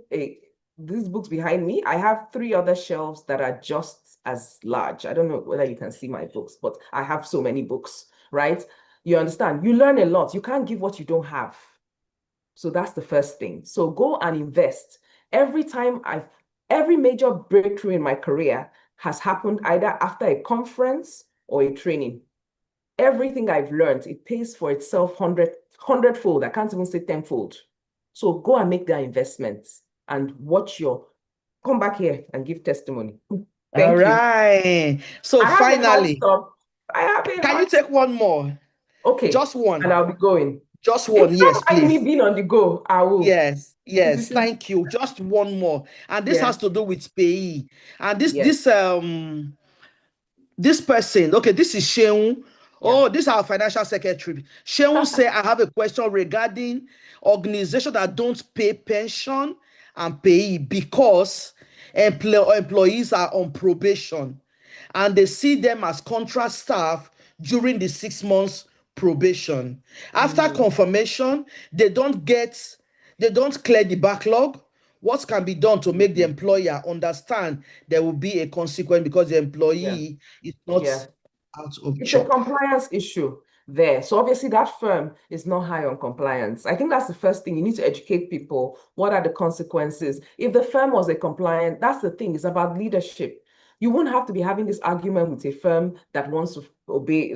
these books behind me. I have 3 other shelves that are just as large. I don't know whether you can see my books, but I have so many books, right? You understand? You learn a lot. You can't give what you don't have. So that's the first thing. So go and invest. Every major breakthrough in my career has happened either after a conference or a training. Everything I've learned, it pays for itself 100-fold. I can't even say 10-fold. So go and make that investment and come back here and give testimony. Thank you. So finally, can you take one more? Okay. Just one. And I'll be going. Just one, yes, please. Me being on the go, I will. Yes, thank you. Just one more. And this has to do with payee. And this person, okay, this is Sheung. Oh, this is our financial secretary. Sheung said, I have a question regarding organizations that don't pay pension and payee because employees are on probation and they see them as contract staff during the 6 months probation. After confirmation, they don't clear the backlog. What can be done to make the employer understand there will be a consequence because the employee is not out of It's job? a compliance issue there. So obviously that firm is not high on compliance. I think that's the first thing. You need to educate people. What are the consequences? If the firm was a compliant, that's the thing. It's about leadership. You won't have to be having this argument with a firm that wants to obey,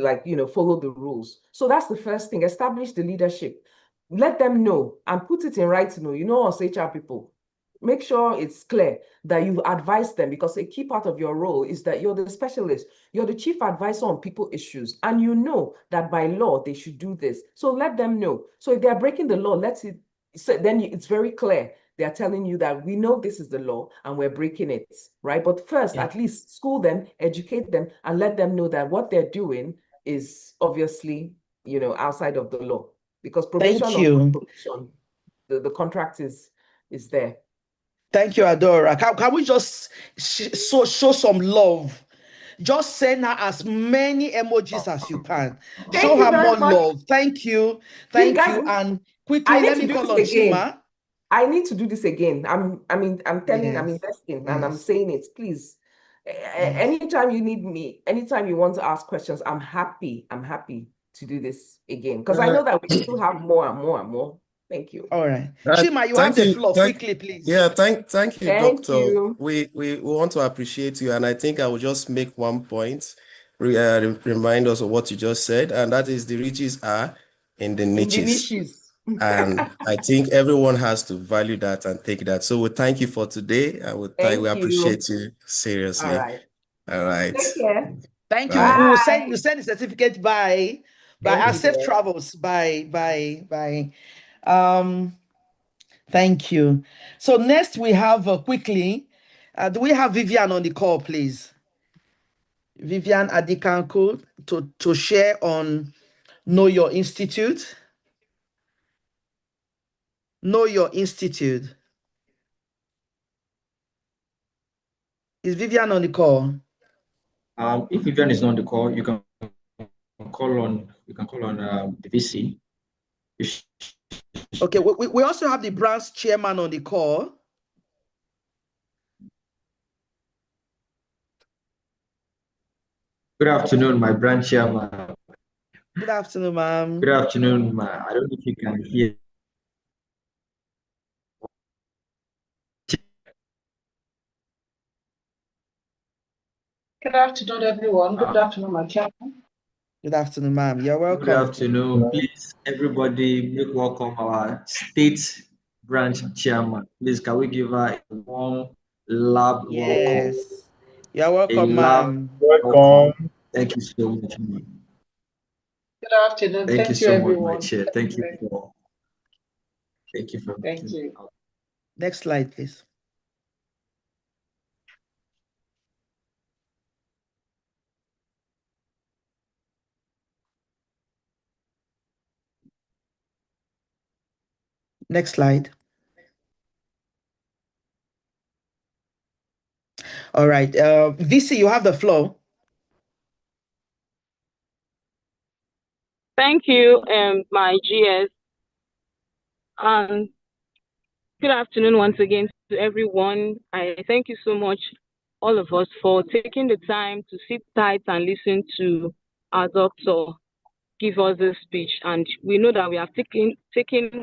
follow the rules. So that's the first thing. Establish the leadership. Let them know and put it in writing. Us HR people, make sure it's clear that you advise them, because a key part of your role is that you're the specialist. You're the chief advisor on people issues, and you know that by law they should do this. So let them know. So if they're breaking the law, then it's very clear. They're telling you that we know this is the law and we're breaking it, right? But first, at least school them, educate them, and let them know that what they're doing is obviously, outside of the law. Because probation, the contract is there. Thank you, Adora. Can we just show some love Just send her as many emojis as you can. Thank Show you her very more much. love. Thank you. Thank you. And quickly, let me call on Chima. I need to do this again. I'm investing, and I'm saying it. Please, anytime you need me, anytime you want to ask questions, I'm happy to do this again, because I know that we still have more and more and more. Thank you. All right. Chima, you have the floor quickly, please. Yeah, thank you, Doctor. We want to appreciate you, and I think I will just make one point, remind us of what you just said, and that is the riches are in the niches. And I think everyone has to value that and take that. So we thank you for today. We appreciate you seriously. All right. Take care. Thank you. We'll send the certificate by our safe travels. Bye. Thank you. So next we have quickly, do we have Vivian on the call, please? Vivian Adikanko to share on Know Your Institute. Know Your Institute. Is Vivian on the call? If Vivian is not on the call, you can call on the VC. Okay, we also have the branch chairman on the call. Good afternoon, my branch chairman. Good afternoon, ma'am. Good afternoon, ma'am. I don't know if you can hear. Good afternoon, everyone. Good afternoon, my chairman. Good afternoon, ma'am. You're welcome. Good afternoon. Please, everybody, make welcome our state branch chairman. Please, can we give her a warm, loud welcome? You're welcome, ma'am. Welcome. Thank you so much, ma'am. Good afternoon. Thank you so everyone. much, my chair. Thank you for. Thank you. Next slide, please. Next slide. All right. VC, you have the floor. Thank you, my GS. Good afternoon once again to everyone. I thank you so much, all of us, for taking the time to sit tight and listen to our doctor give us this speech. And we know that we have taken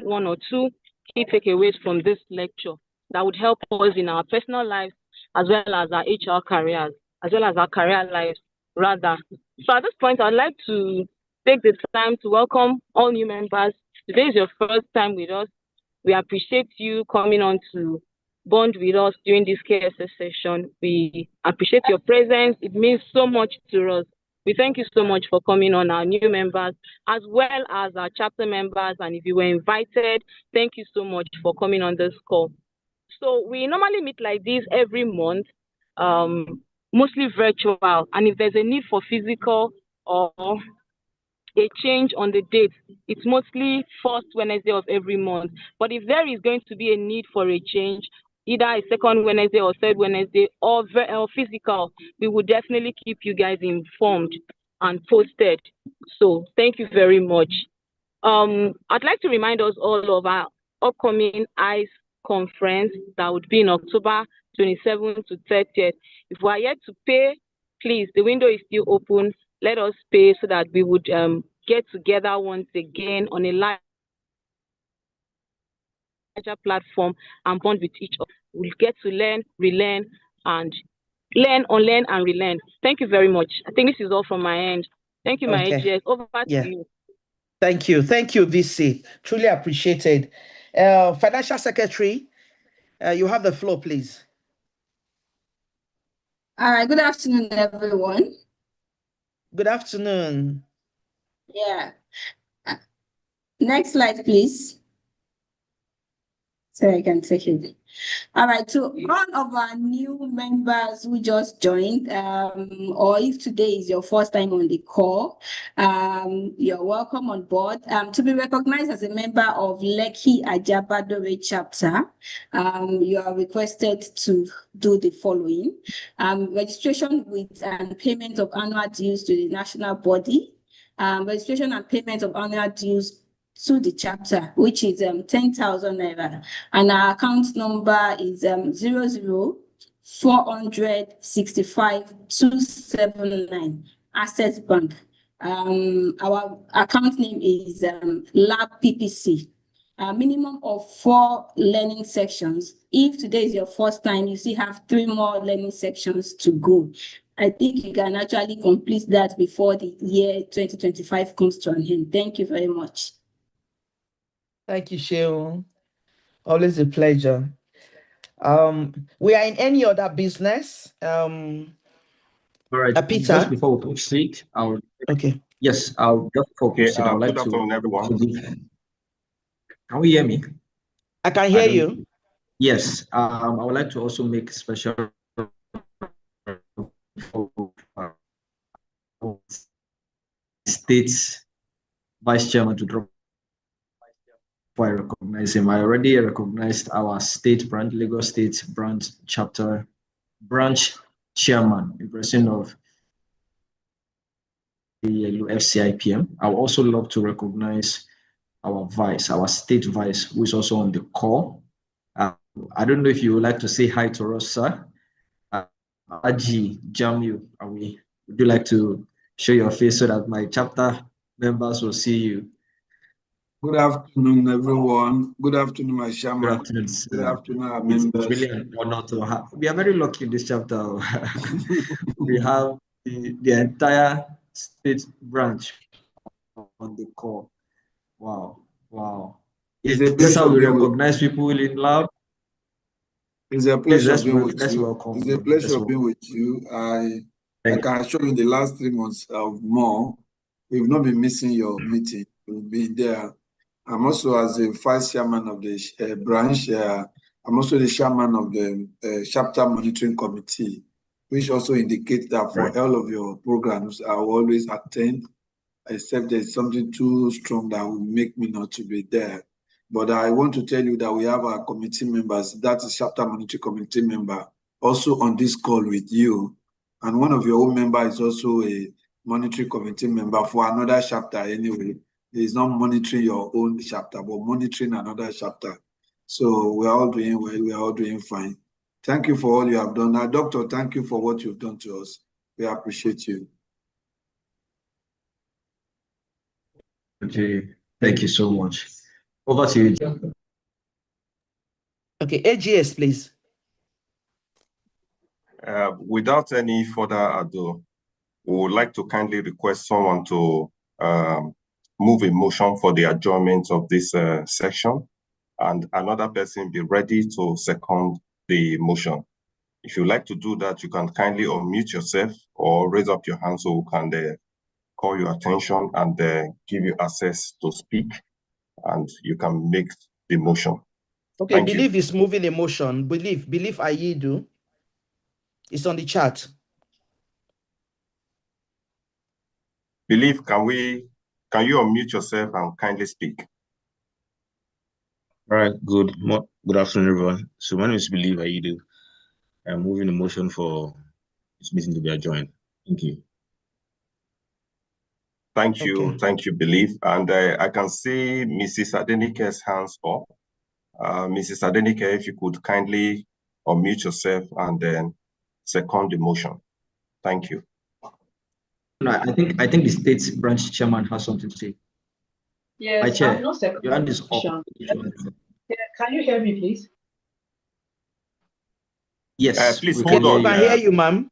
one or two key takeaways from this lecture that would help us in our personal lives as well as our HR careers, as well as our career lives, rather. So at this point, I'd like to take the time to welcome all new members. Today is your first time with us. We appreciate you coming on to bond with us during this KSS session. We appreciate your presence. It means so much to us. We thank you so much for coming on, our new members, as well as our chapter members. And if you were invited, thank you so much for coming on this call. So we normally meet like this every month, mostly virtual. And if there's a need for physical or a change on the date, it's mostly first Wednesday of every month. But if there is going to be a need for a change, either a second Wednesday or third Wednesday or physical, we will definitely keep you guys informed and posted. So thank you very much. I'd like to remind us all of our upcoming ICE conference that would be in October 27th to 30th. If we are yet to pay, please, the window is still open. Let us pay so that we would get together once again on a larger platform and bond with each other. We'll get to learn, relearn, and unlearn and relearn. Thank you very much. I think this is all from my end. Thank you, my AGS. Over to you. Thank you, VC. Truly appreciated. Financial Secretary, you have the floor, please. All right. Good afternoon, everyone. Good afternoon. Yeah. Next slide, please. so I can take it. All right, so all of our new members who just joined, or if today is your first time on the call, you're welcome on board. To be recognized as a member of Lekki Ajabadore chapter, you are requested to do the following. Registration with and payment of annual dues to the national body, registration and payment of annual dues to the chapter, which is 10,000 naira, and our account number is 00-465-279 Access Bank. Our account name is Lab PPC. A minimum of 4 learning sections. If today is your first time, you still have 3 more learning sections to go. I think you can actually complete that before the year 2025 comes to an end. Thank you very much. Thank you, Sheol. Always a pleasure. We are in any other business. All right, Peter. just before we proceed, I'll just focus. I would like good afternoon, everyone. Can we hear me? I can hear you. Yes, I would like to also make special State Vice Chairman to drop. I recognize him. I already recognized our state branch, Lagos State branch chapter branch chairman in person of the FCIPM. I would also love to recognize our state vice, who is also on the call. I don't know if you would like to say hi to us, sir. Aji Jamil, would you like to show your face so that my chapter members will see you? Good afternoon, everyone. Good afternoon, my chairman. Good afternoon, sir. Good afternoon, our members. It's really an honor to have. We are very lucky in this chapter. We have the entire state branch on the call. Wow. Is this how we recognize people in loud? It's a pleasure being with you. Welcome. It's a pleasure being with you. I can assure you in the last 3 months or more, we've not been missing your meeting. We've been there. I'm also, as the vice chairman of the branch, I'm also the chairman of the chapter monitoring committee, which also indicates that for all of your programs, I will always attend, except there's something too strong that will make me not to be there. But I want to tell you that we have our committee members, that is chapter monitoring committee member, also on this call with you. And one of your own members is also a monitoring committee member for another chapter anyway. He's not monitoring your own chapter, but monitoring another chapter. So we're all doing well, we're all doing fine. Thank you for all you have done. Now, Doctor, thank you for what you've done to us. We appreciate you. Okay, thank you so much. Over to you, John. Okay, AGS, please. Without any further ado, we would like to kindly request someone to move a motion for the adjournment of this section, and another person be ready to second the motion. If you'd like to do that, you can kindly unmute yourself or raise up your hand so we can call your attention and give you access to speak, and you can make the motion. Okay, Thank Believe you. is moving a motion. Believe Ayidu. It's on the chat. Believe, can you unmute yourself and kindly speak? All right, good afternoon, everyone. So my name is Believe Ayidu. I'm moving a motion for this meeting to be adjourned. Thank you. Thank you, Believe. And I can see Mrs. Adenike's hands up. Mrs. Adenike, if you could kindly unmute yourself and then second the motion. Thank you. No, I think the state branch chairman has something to say. Yes, my chair, your hand is up. Can you hear me, please? Yes, please hold on. I can hear you, ma'am.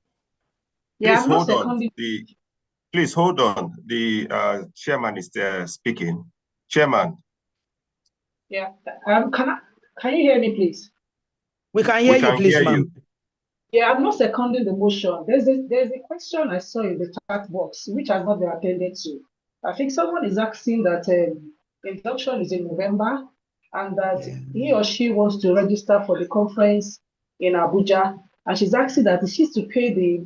Yeah, please hold on. Please hold on. The chairman is there speaking. Chairman. Yeah. Can you hear me, please? We can hear you, please, ma'am. Yeah, I'm not seconding the motion. There's a question I saw in the chat box which has not been attended to. I think someone is asking that induction is in November and that he or she wants to register for the conference in Abuja, and she's asking that she's to pay the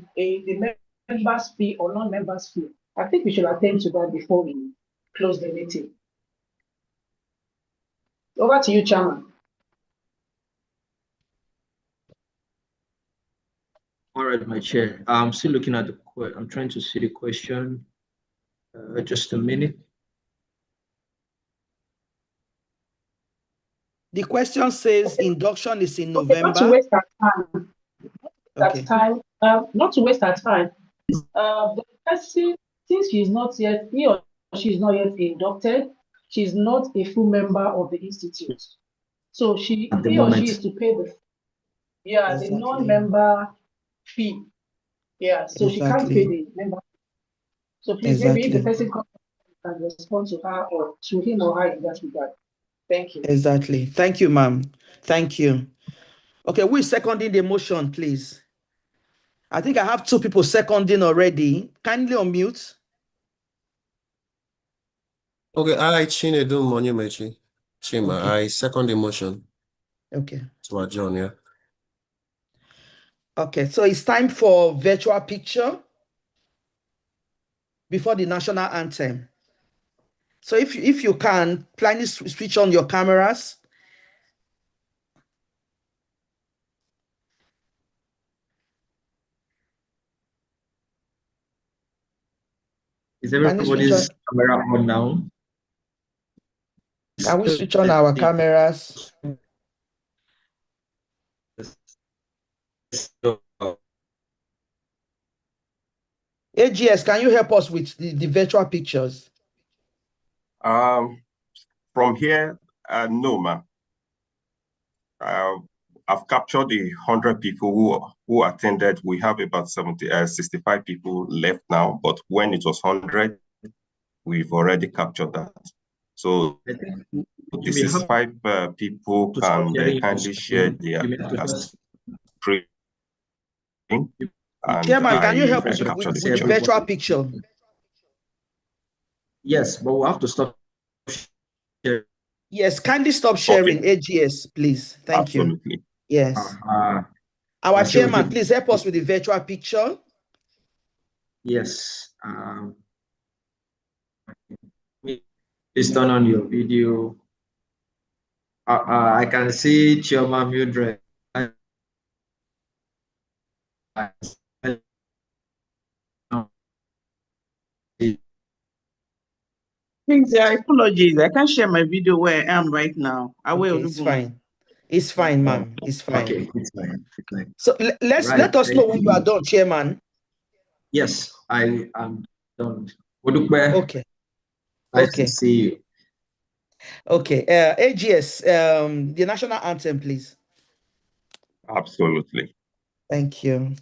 members fee or non-members fee. I think we should attend to that before we close the meeting. Over to you, Chairman. All right, my chair. I'm still looking at I'm trying to see the question. Just a minute. The question says induction is in November. Not to waste our time. Not to waste our time. The person, since he or she is not yet inducted, she's not a full member of the institute. So he or she is to pay the non-member fee. Yeah, so she can't pay the member. So please, maybe if the person can respond to her or to him or her in that regard. Thank you. Exactly. Thank you, ma'am. Thank you. Okay, who is seconding the motion, please? I think I have 2 people seconding already. Kindly unmute. Okay, I Chinedu Monyemechi. Chima, okay. I second the motion. Okay. To adjourn, yeah. Okay, so it's time for virtual picture before the national anthem. So if you can, please switch on your cameras. Is everybody's camera on now? Can we switch on our cameras? AGS, can you help us with the virtual pictures? From here, no, ma'am. I've captured the 100 people who attended. We have about 65 people left now, but when it was 100, we've already captured that. So the 65 people can kindly share their screen. Chairman, can you help us with the virtual picture? Yes, but we'll have to stop sharing. Yes, kindly stop sharing, okay. AGS, please. Thank Absolutely. You. Yes. Our chairman, please help us with the virtual picture. Yes. Please turn on your video. I can see Chairman Mildred. Apologies. I can't share my video where I am right now. It's fine. It's fine, ma'am. It's fine. Okay, it's fine. It's fine. So let us know when you are done, Chairman. Yes, I am done. Okay. Nice to see you. Okay. AGS, the national anthem, please. Absolutely. Thank you.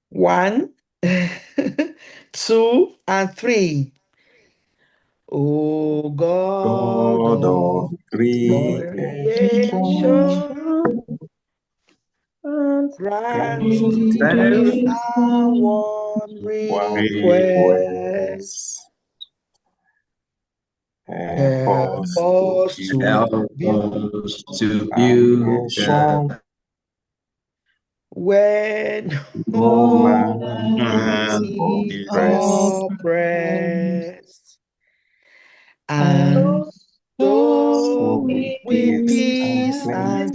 One, 2, and 3. Oh God of creation, grant this our one request. Help us to build when man is oppressed, and so with peace and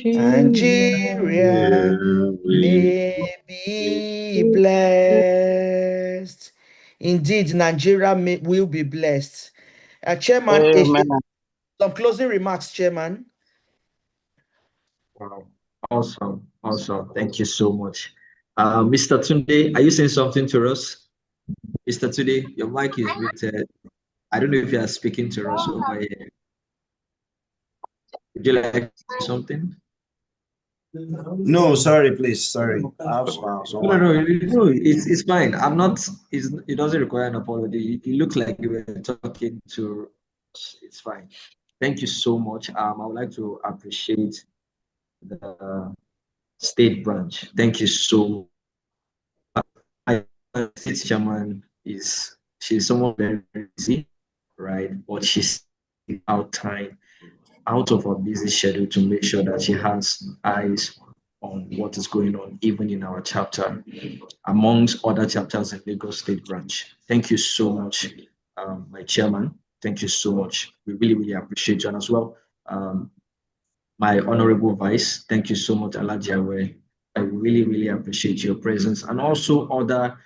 Nigeria may be blessed. Indeed, Nigeria will be blessed. Chairman, some closing remarks, Chairman. Wow. Awesome. Thank you so much. Mr. Tunde, are you saying something to us? Mr. Tunde, your mic is muted. I don't know if you are speaking to us over here. Would you like to say something? No, sorry, please. Sorry. No, it's fine. I'm not. It doesn't require an apology. It looks like you were talking to It's fine. Thank you so much. I would like to appreciate the state branch. Thank you so much. My state chairman she's someone very busy, right? But she's out time out of her busy schedule to make sure that she has eyes on what is going on, even in our chapter, amongst other chapters in Lagos State Branch. Thank you so much, my chairman. Thank you so much. We really, really appreciate you. And as well, my honorable vice, thank you so much, Alhaji Awe. I really, really appreciate your presence, and also other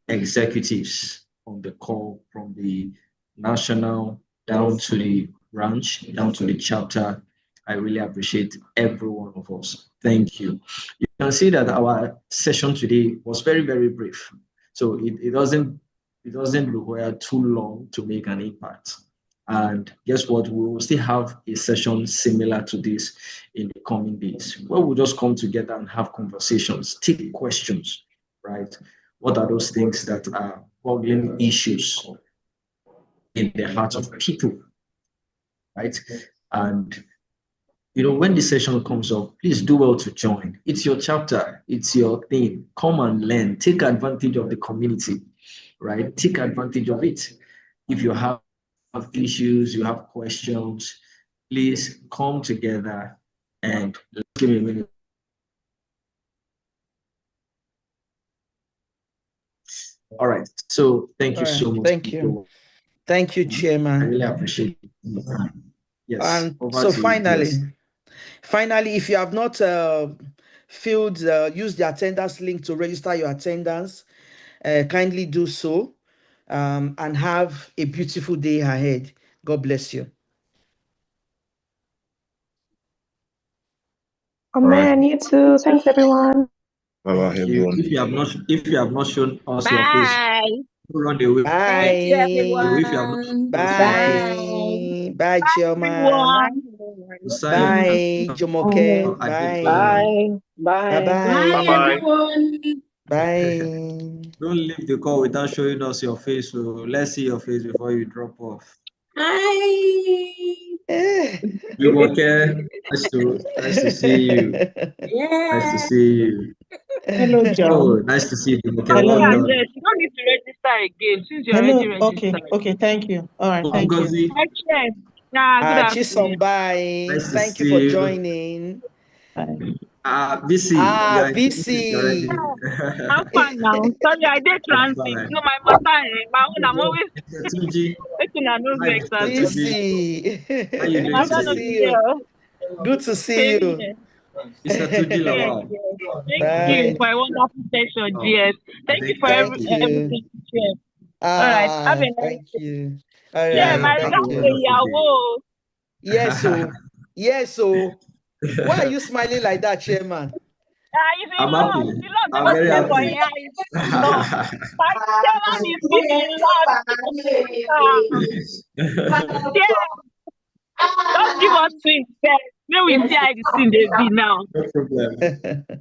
executives on the call from the national down to the branch, down to the chapter. I really appreciate every one of us. Thank you. You can see that our session today was very, very brief. So it doesn't require too long to make an impact. And guess what? We will still have a session similar to this in the coming days, where we'll just come together and have conversations, take questions, right? What are those things that are boggling issues in the hearts of people, right? And when the session comes up, please do well to join. It's your chapter, it's your thing. Come and learn, take advantage of the community, right? Take advantage of it. If you have issues, you have questions, please come together and give me a minute. All right. So thank you so much. Thank you. Thank you, Chairman. I really appreciate it. Yes. And so finally, if you have not use the attendance link to register your attendance, kindly do so, and have a beautiful day ahead. God bless you. Amen. You too. Thanks, everyone. Bye-bye, everyone. If you have not shown us your face, run away. Bye. Thank you, everyone. Bye. Bye, Chairman. Bye, Jumoke. Bye. Bye. Bye, everyone. Bye. Don't leave the call without showing us your face. So let's see your face before you drop off. Hi. Jumoke, nice to see you. Yeah. Nice to see you. Hello, John. Oh, nice to see you, Jumoke. Hello. Well done. You don't need to register again since you're already registered. Okay, thank you. All right, thank you. Yeah, good afternoon. Chisom, bye. Nice to Thank you see for you. Joining. VC. VC. I'm fine now. Sorry, I did transit. No, my mother, my own, I'm always taking a nose VC. How you doing today? Good to see you. Mr. Tuji Lawal. Thank you for a wonderful session, GS. Thank you for everything you shared. All right, have a nice thank you. Yeah, my regards. Yes, so why are you smiling like that, Chairman? I'm happy. I'm very happy. Don't give us things. May we see the scene they be now.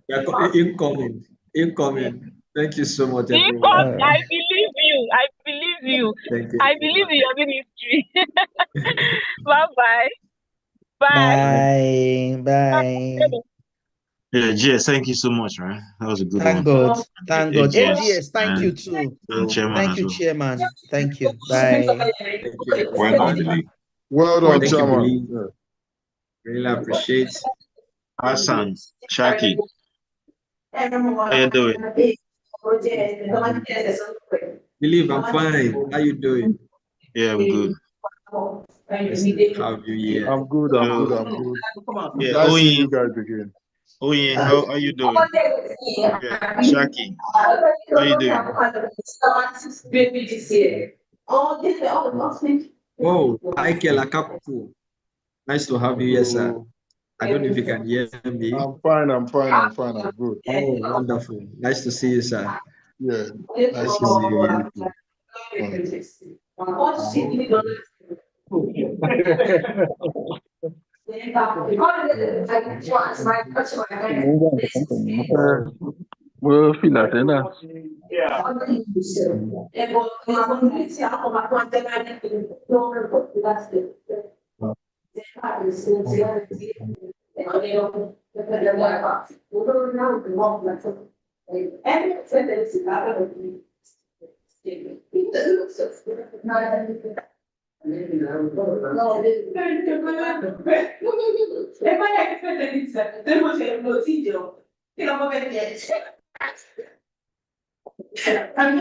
No problem. Incoming. Thank you so much, everyone. I believe you. Thank you. I believe in your ministry. Bye. Bye. Yeah, GS, thank you so much, man. That was a good one. Thank God. AGS, thank you too. Thank you, Chairman. Thank you. Bye. Well done, Chairman. Really appreciate. Hassan, Shaki, how you doing? Believe I'm fine. How you doing? Yeah, I'm good. Nice to have you here. I'm good. Yeah, nice to see you guys again. Oye, how are you doing? Yeah. Shaki, how you doing? Oh, Michael Akapu. Nice to have you here, sir. I don't know if you can hear me. I'm fine. I'm good. Oh, wonderful. Nice to see you, sir. Yeah. Nice to see you. We'll fill attendance. No,